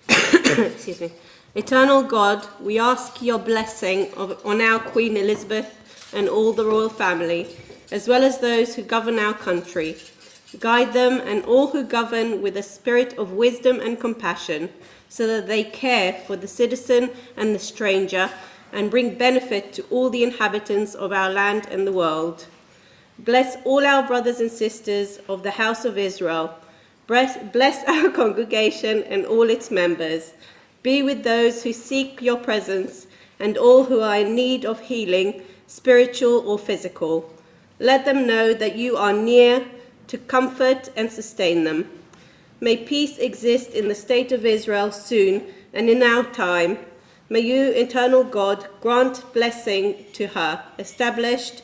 Excuse me. Eternal God, we ask your blessing on our Queen Elizabeth and all the royal family, as well as those who govern our country. Guide them and all who govern with a spirit of wisdom and compassion, so that they care for the citizen and the stranger and bring benefit to all the inhabitants of our land and the world. Bless all our brothers and sisters of the house of Israel. Bless our congregation and all its members. Be with those who seek your presence and all who are in need of healing, spiritual or physical. Let them know that you are near to comfort and sustain them. May peace exist in the state of Israel soon and in our time. May you, eternal God, grant blessing to her, established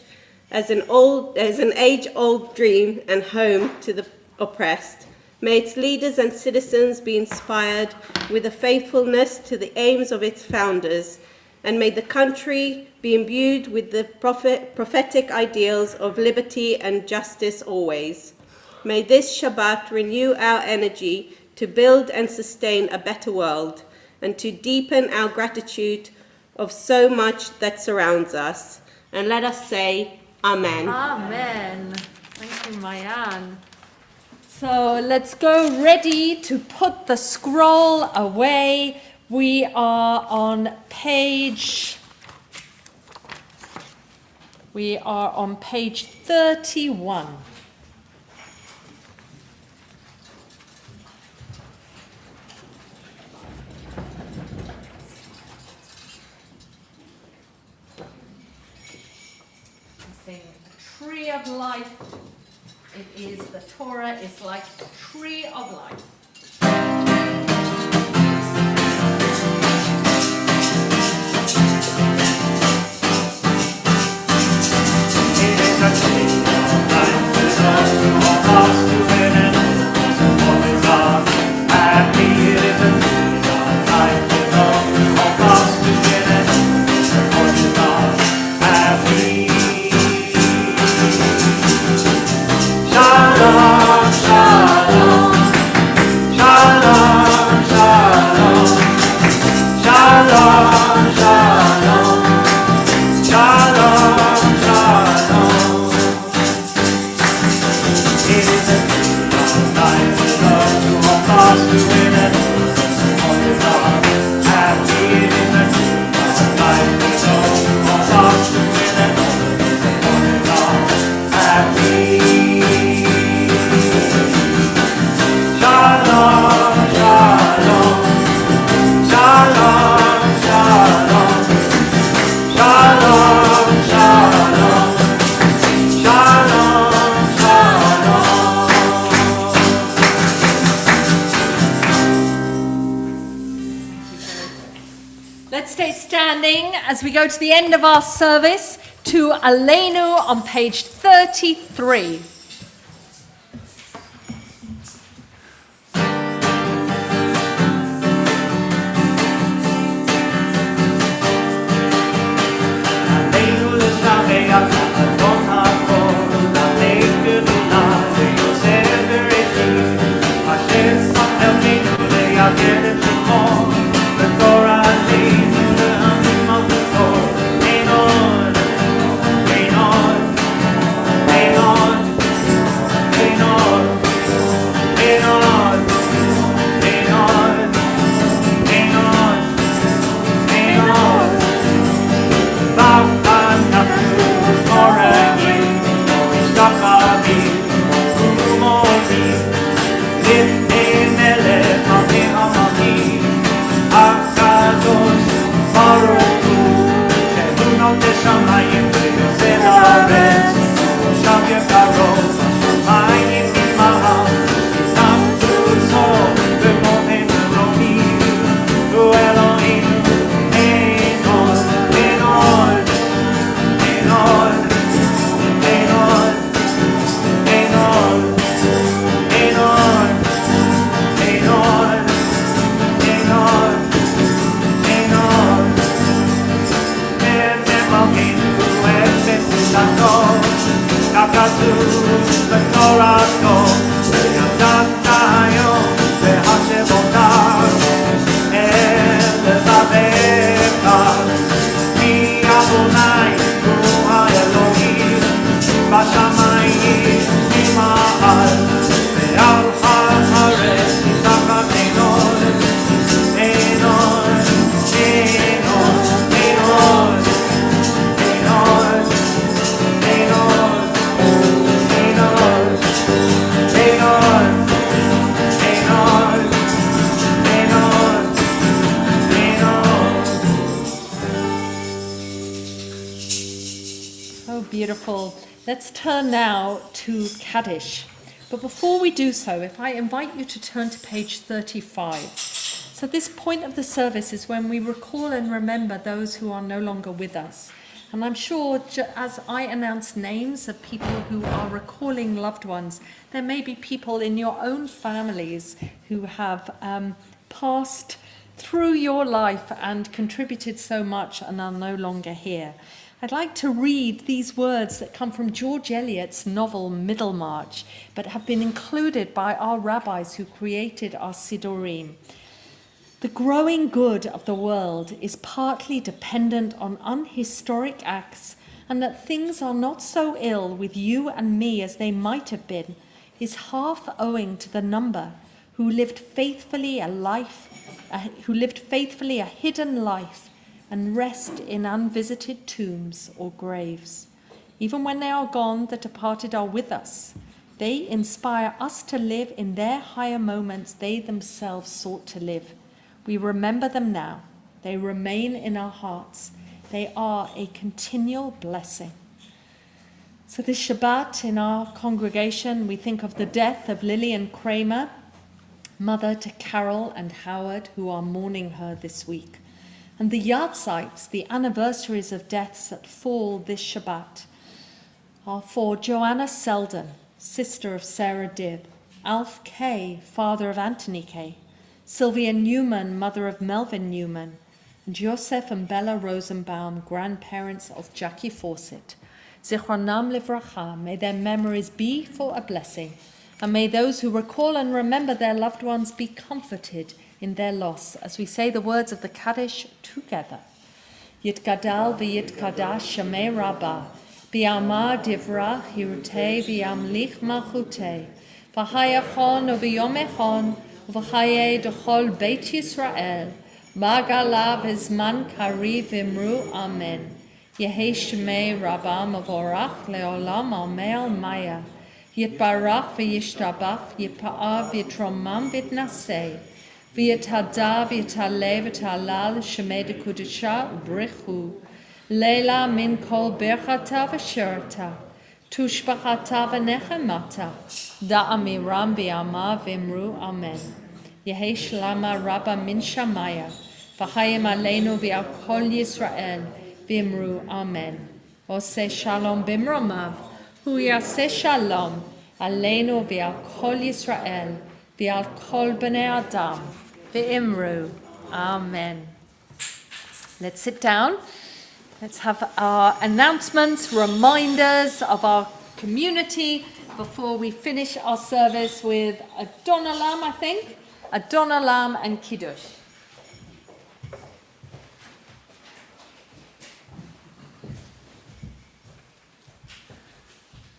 as an age-old dream and home to the oppressed. May its leaders and citizens be inspired with a faithfulness to the aims of its founders, and may the country be imbued with the prophetic ideals of liberty and justice always. May this Shabbat renew our energy to build and sustain a better world, and to deepen our gratitude of so much that surrounds us. And let us say, Amen. Amen. Thank you, Mayan. So let's go ready to put the scroll away We are on page 31. A tree of life. It is, the Torah is like a tree of life. Let's stay standing as we go to the end of our service to Aleinu on page 33. Beautiful. Let's turn now to Kaddish. But before we do so, if I invite you to turn to page 35. So this point of the service is when we recall and remember those who are no longer with us. And I'm sure as I announce names of people who are recalling loved ones, there may be people in your own families who have passed through your life and contributed so much and are no longer here. I'd like to read these words that come from George Eliot's novel Middlemarch, but have been included by our rabbis who created our Sidurim. The growing good of the world is partly dependent on unhistoric acts, and that things are not so ill with you and me as they might have been is half owing to the number who lived faithfully a life who lived faithfully a hidden life and rest in unvisited tombs or graves. Even when they are gone, the departed are with us. They inspire us to live in their higher moments they themselves sought to live. We remember them now. They remain in our hearts. They are a continual blessing. So this Shabbat in our congregation, we think of the death of Lillian Kramer, mother to Carol and Howard, who are mourning her this week. And the yahrzeits, the anniversaries of deaths that fall this Shabbat, are for Joanna Selden, sister of Sarah Dibb, Alf Kay, father of Anthony Kay, Sylvia Newman, mother of Melvin Newman, and Joseph and Bella Rosenbaum, grandparents of Jackie Fawcett. Zichronam livracha, may their memories be for a blessing, and may those who recall and remember their loved ones be comforted in their loss, as we say the words of the Kaddish together. Yitgadal v'yitkadash Shemei Rabbah, B'yama divra hirutei v'yamlich malchutei, v'hayachon u'v'yomechon u'v'chayei d'chol Beit Yisrael, Magala v'zman kari v'imru Amen. Yehi Shemei Rabbah mavorach le'olam almei maya, yitbarach v'yishtabach, yitpa'av v'yitromam v'yitnasei, v'yithada v'yitale v'talal Shemei d'kudisha u'brichu, Leila min kol berchata v'shirata, tushbachata v'nechemata, da'amiram b'yama v'imru Amen. Yehi shlama rabba min shamaya, v'chayim aleinu v'al kol Yisrael, v'imru Amen. Oseh shalom b'mromav, hu yaseh shalom, aleinu v'al kol Yisrael, v'al kol b'nei Adam, v'imru Amen. Let's sit down. Let's have our announcements, reminders of our community before we finish our service with Adon Olam, I think. Adon Olam and Kiddush.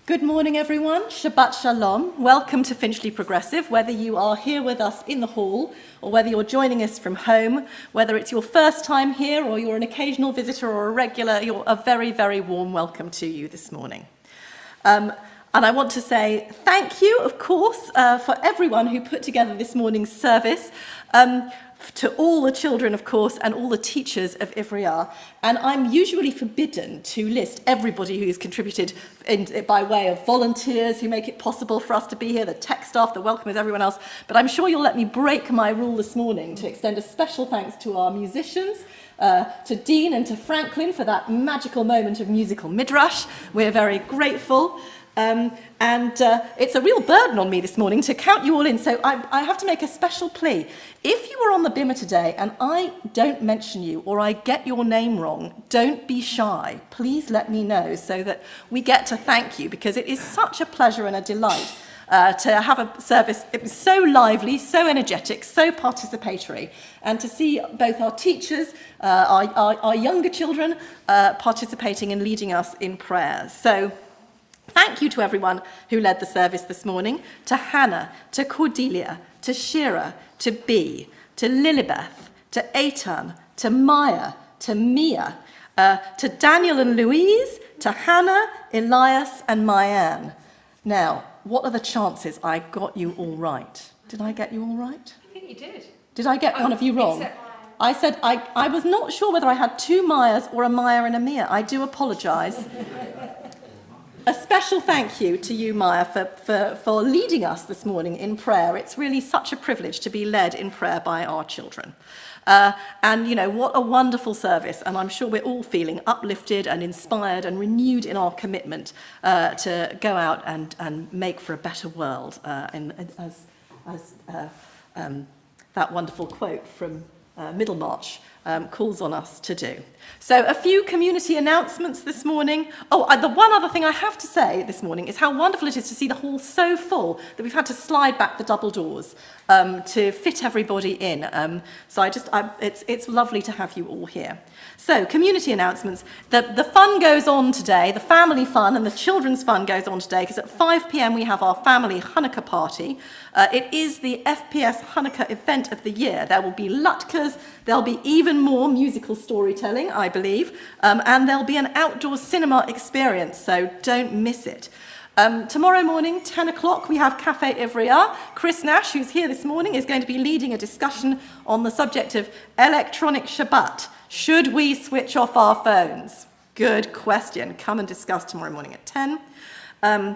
Good morning, everyone. Shabbat Shalom. Welcome to Finchley Progressive, whether you are here with us in the hall or whether you're joining us from home, whether it's your first time here or you're an occasional visitor or a regular, you're a very, very warm welcome to you this morning. And I want to say thank you, of course, for everyone who put together this morning's service. To all the children, of course, and all the teachers of Ivriar. And I'm usually forbidden to list everybody who's contributed by way of volunteers who make it possible for us to be here, the tech staff, the welcomers, everyone else. But I'm sure you'll let me break my rule this morning to extend a special thanks to our musicians, to Dean and to Franklin for that magical moment of musical midrash. We're very grateful. It's a real burden on me this morning to count you all in, so I have to make a special plea. If you were on the bimmer today and I don't mention you or I get your name wrong, don't be shy. Please let me know so that we get to thank you, because it is such a pleasure and a delight to have a service. It was so lively, so energetic, so participatory, and to see both our teachers, our younger children participating and leading us in prayers. So thank you to everyone who led the service this morning, to Hannah, to Cordelia, to Shira, to Bea, to Lilibeth, to Eitan, to Maya, to Mia, to Daniel and Louise, to Hannah, Elias and Mayanne. Now, what are the chances I got you all right? Did I get you all right? I think you did. Did I get one of you wrong? I said I was not sure whether I had two Mayas or a Maya and a Mia. I do apologise. A special thank you to you, Maya, for leading us this morning in prayer. It's really such a privilege to be led in prayer by our children. And, you know, what a wonderful service. And I'm sure we're all feeling uplifted and inspired and renewed in our commitment to go out and make for a better world, as that wonderful quote from Middlemarch calls on us to do. So a few community announcements this morning. The one other thing I have to say this morning is how wonderful it is to see the hall so full that we've had to slide back the double doors to fit everybody in. It's lovely to have you all here. So, community announcements. The fun goes on today, the family fun and the children's fun goes on today, because at 5 p.m. we have our family Hanukkah party. It is the FPS Hanukkah event of the year. There will be latkes, there'll be even more musical storytelling, I believe, and there'll be an outdoor cinema experience, so don't miss it. Tomorrow morning, 10 o'clock, we have Cafe Ivrea. Chris Nash, who's here this morning, is going to be leading a discussion on the subject of electronic Shabbat. Should we switch off our phones? Good question. Come and discuss tomorrow morning at 10. Our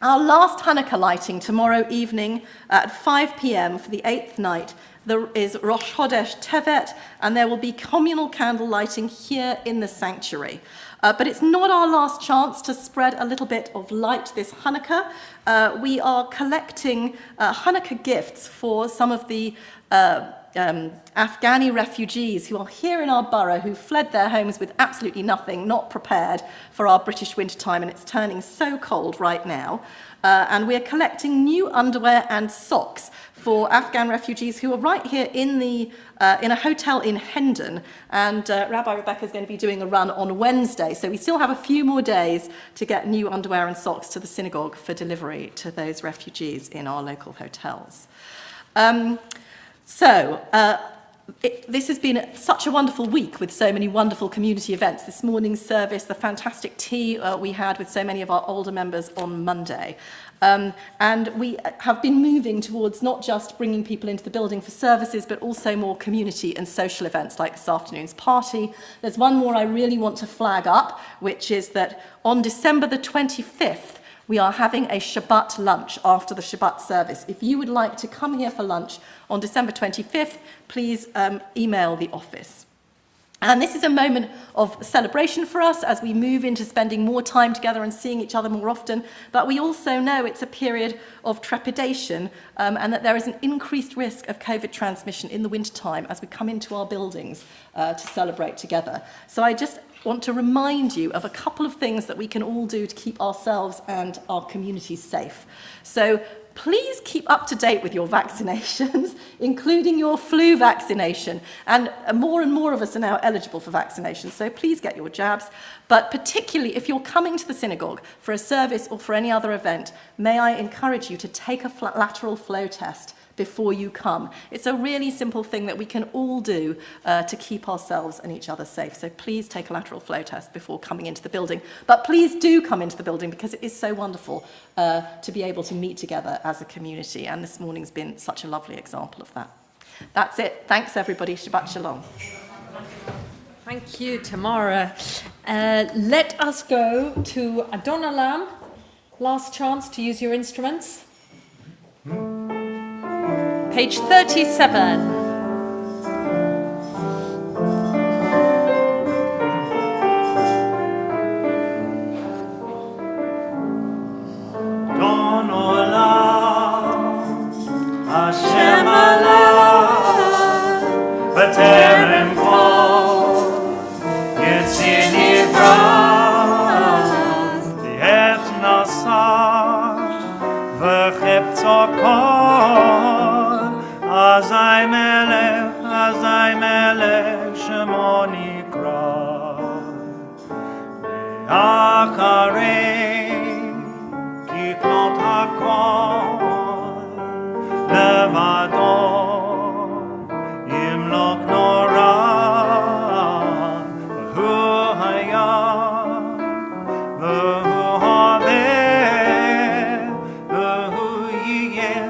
last Hanukkah lighting tomorrow evening at 5 p.m. for the 8th night. There is Rosh Chodesh Tevet, and there will be communal candle lighting here in the sanctuary. But it's not our last chance to spread a little bit of light this Hanukkah. We are collecting Hanukkah gifts for some of the Afghani refugees who are here in our borough, who fled their homes with absolutely nothing, not prepared for our British wintertime, and it's turning so cold right now. And we're collecting new underwear and socks for Afghan refugees who are right here in a hotel in Hendon, and Rabbi Rebecca is going to be doing a run on Wednesday, so we still have a few more days to get new underwear and socks to the synagogue for delivery to those refugees in our local hotels. This has been such a wonderful week with so many wonderful community events. This morning's service, the fantastic tea we had with so many of our older members on Monday. And we have been moving towards not just bringing people into the building for services, but also more community and social events like this afternoon's party. There's one more I really want to flag up, which is that on December the 25th, we are having a Shabbat lunch after the Shabbat service. If you would like to come here for lunch on December 25th, please email the office. And this is a moment of celebration for us as we move into spending more time together and seeing each other more often. But we also know it's a period of trepidation and that there is an increased risk of COVID transmission in the wintertime as we come into our buildings to celebrate together. So I just want to remind you of a couple of things that we can all do to keep ourselves and our communities safe. So please keep up to date with your vaccinations, including your flu vaccination. And more of us are now eligible for vaccination, so please get your jabs. But particularly if you're coming to the synagogue for a service or for any other event, may I encourage you to take a lateral flow test before you come. It's a really simple thing that we can all do to keep ourselves and each other safe. So please take a lateral flow test before coming into the building. But please do come into the building because it is so wonderful to be able to meet together as a community. And this morning's been such a lovely example of that. That's it. Thanks, everybody. Shabbat Shalom. Thank you, Tamara. Let us go to Adon Olam. Last chance to use your instruments. Page 37. Adon Olam, Hashem Allah, B'terem kol Yitzir Nivra, V'et Nasa, V'cheptzo kol. Azai melech, Shemo nikra, Ve'acharei kitlot hakol, Levado yimlok nora, V'hu haya, V'hu haveh, V'hu yiyeh,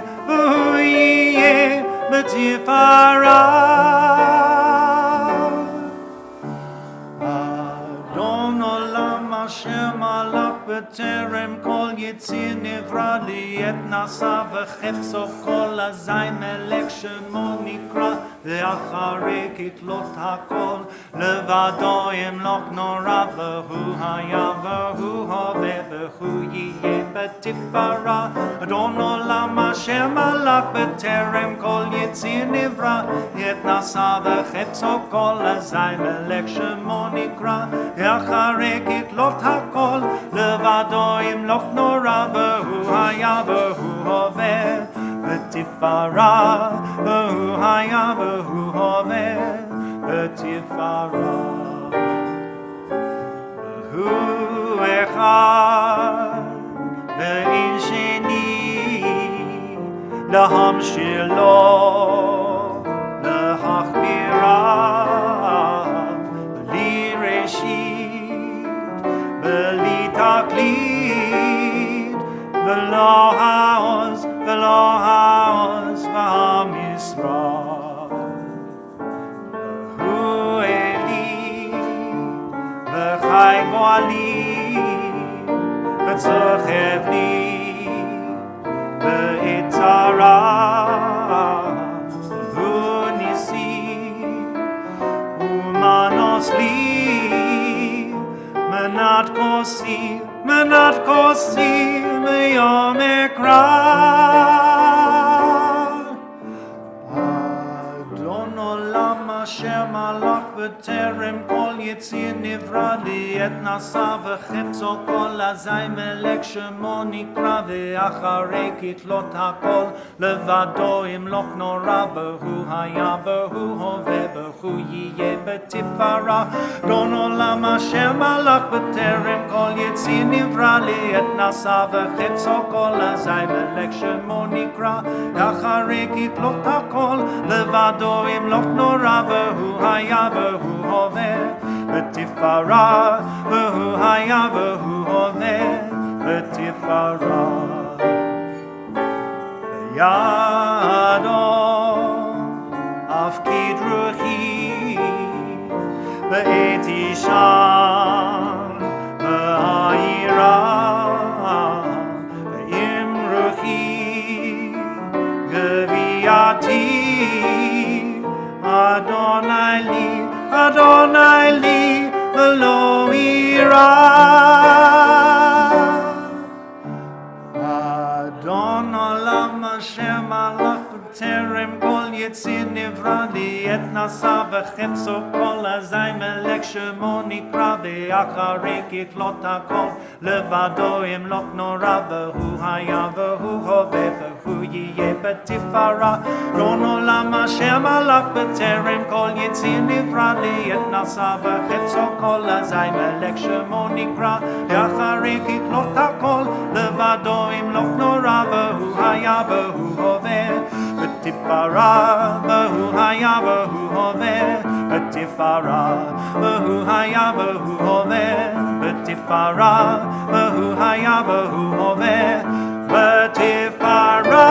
B'tifara. Adon Olam Hashem alach b'terem kol yitzir nivra li'et nasa v'chefso kol azay melech shemo nikra ואחרי כתלות הכל, לבדו ימלוך נורא, והוא היה והוא הווה והוא יהיה בתפארה. אדון עולם אשר מלך בטרם כל יציר נברא, את נשא וחפצו כל אזי מלך שמו נקרא. אחרי כתלות הכל, לבדו ימלוך נורא, והוא היה והוא הווה בתפארה, והוא היה והוא הווה בתפארה. והוא אחד ואין שני, להמשיל לו להכבירה, בלי ראשית בלי תכלית, ולא העוז ולא העוז והמשרה. והוא אלי וחי גואלי וצוחב לי בעת צרה. והוא ניסי ומנוס לי מנת כוסי מיום אקרא. אדון עולם אשר מלך בטרם כל יציר נברא, לעת נשא וחפצו כל אזי מלך שמו נקרא. ואחרי כתלות הכל, לבדו ימלוך נורא, והוא היה והוא הווה והוא יהיה בתפארה. אדון עולם אשר מלך בטרם כל יציר נברא, לעת נשא וחפצו כל אזי מלך שמו נקרא. אחרי כתלות הכל, לבדו ימלוך נורא, והוא היה והוא הווה בתפארה. והוא היה והוא הווה בתפארה. בידו הפקיד רוחי בעת אישן בעירה. ועם רוחי גבייתי, אדוני לי ולא אירא. אדון עולם אשר מלך בטרם כל יציר נברא, לעת נשא וחפצו כל אזי מלך שמו נקרא. ואחרי כתלות הכל, לבדו ימלוך נורא, והוא היה והוא הווה והוא יהיה בתפארה. אדון עולם אשר מלך בטרם כל יציר נברא, לעת נשא וחפצו כל אזי מלך שמו נקרא. ואחרי כתלות הכל, לבדו ימלוך נורא, והוא היה והוא הווה בתפארה. והוא היה והוא הווה בתפארה. והוא היה והוא הווה בתפארה. והוא היה והוא הווה בתפארה.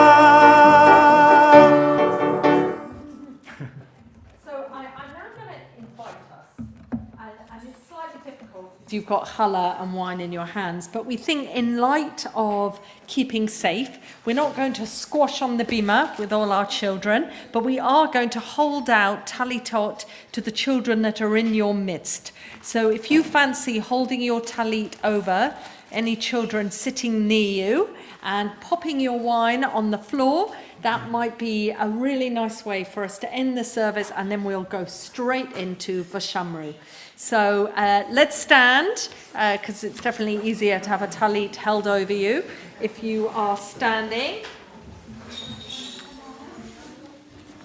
So I'm now going to invite us, and it's slightly difficult. You've got challah and wine in your hands, but we think in light of keeping safe, we're not going to squash on the bima with all our children, but we are going to hold out talitot to the children that are in your midst. So if you fancy holding your talit over any children sitting near you and popping your wine on the floor, that might be a really nice way for us to end the service, and then we'll go straight into Vashamru. So let's stand, because it's definitely easier to have a talit held over you if you are standing.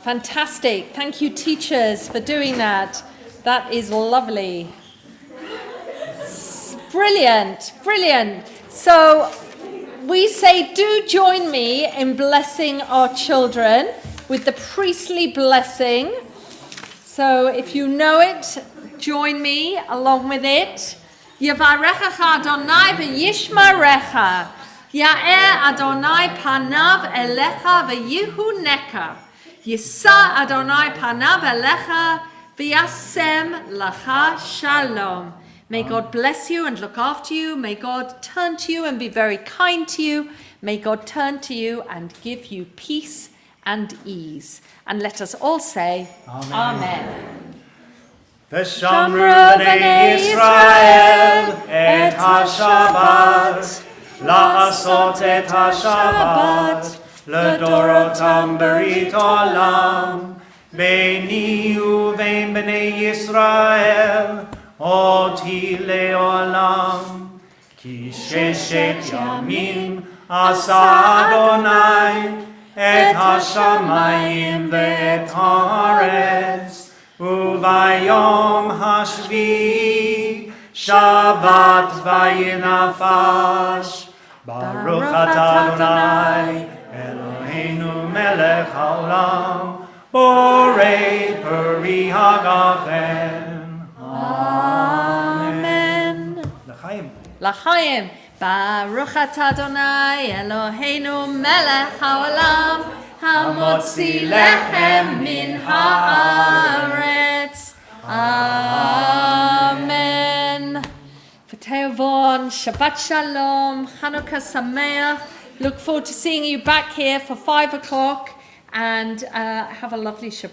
Fantastic. Thank you, teachers, for doing that. That is lovely. Brilliant, brilliant. So we say, do join me in blessing our children with the priestly blessing. So if you know it, join me along with it. Yevarechecha Adonai v'yishmarecha. Ya'er Adonai panav elecha v'yihuneka. Yisa Adonai panav elecha v'yasem lacha shalom. May God bless you and look after you. May God turn to you and be very kind to you. May God turn to you and give you peace and ease. And let us all say, Amen. V'shamru b'nei Yisrael et ha-Shabbat, la'asot et ha-Shabbat, l'dorotam berit olam, beini uvein b'nei Yisrael, oti le'olam. Ki sheshet yamim asa Adonai, et ha-shamayim ve'et haaretz, Uvayom hashvi Shabbat vayinafash Baruch atah Adonai Eloheinu melech haolam Borei peri hagafen. Amen. L'chaim. L'chaim. Baruch atah Adonai Eloheinu melech haolam Hamotzi lechem min haaretz. Amen. V'te'avon, Shabbat Shalom, Chanukah Sameach. Look forward to seeing you back here for 5 o'clock and have a lovely Shabbat.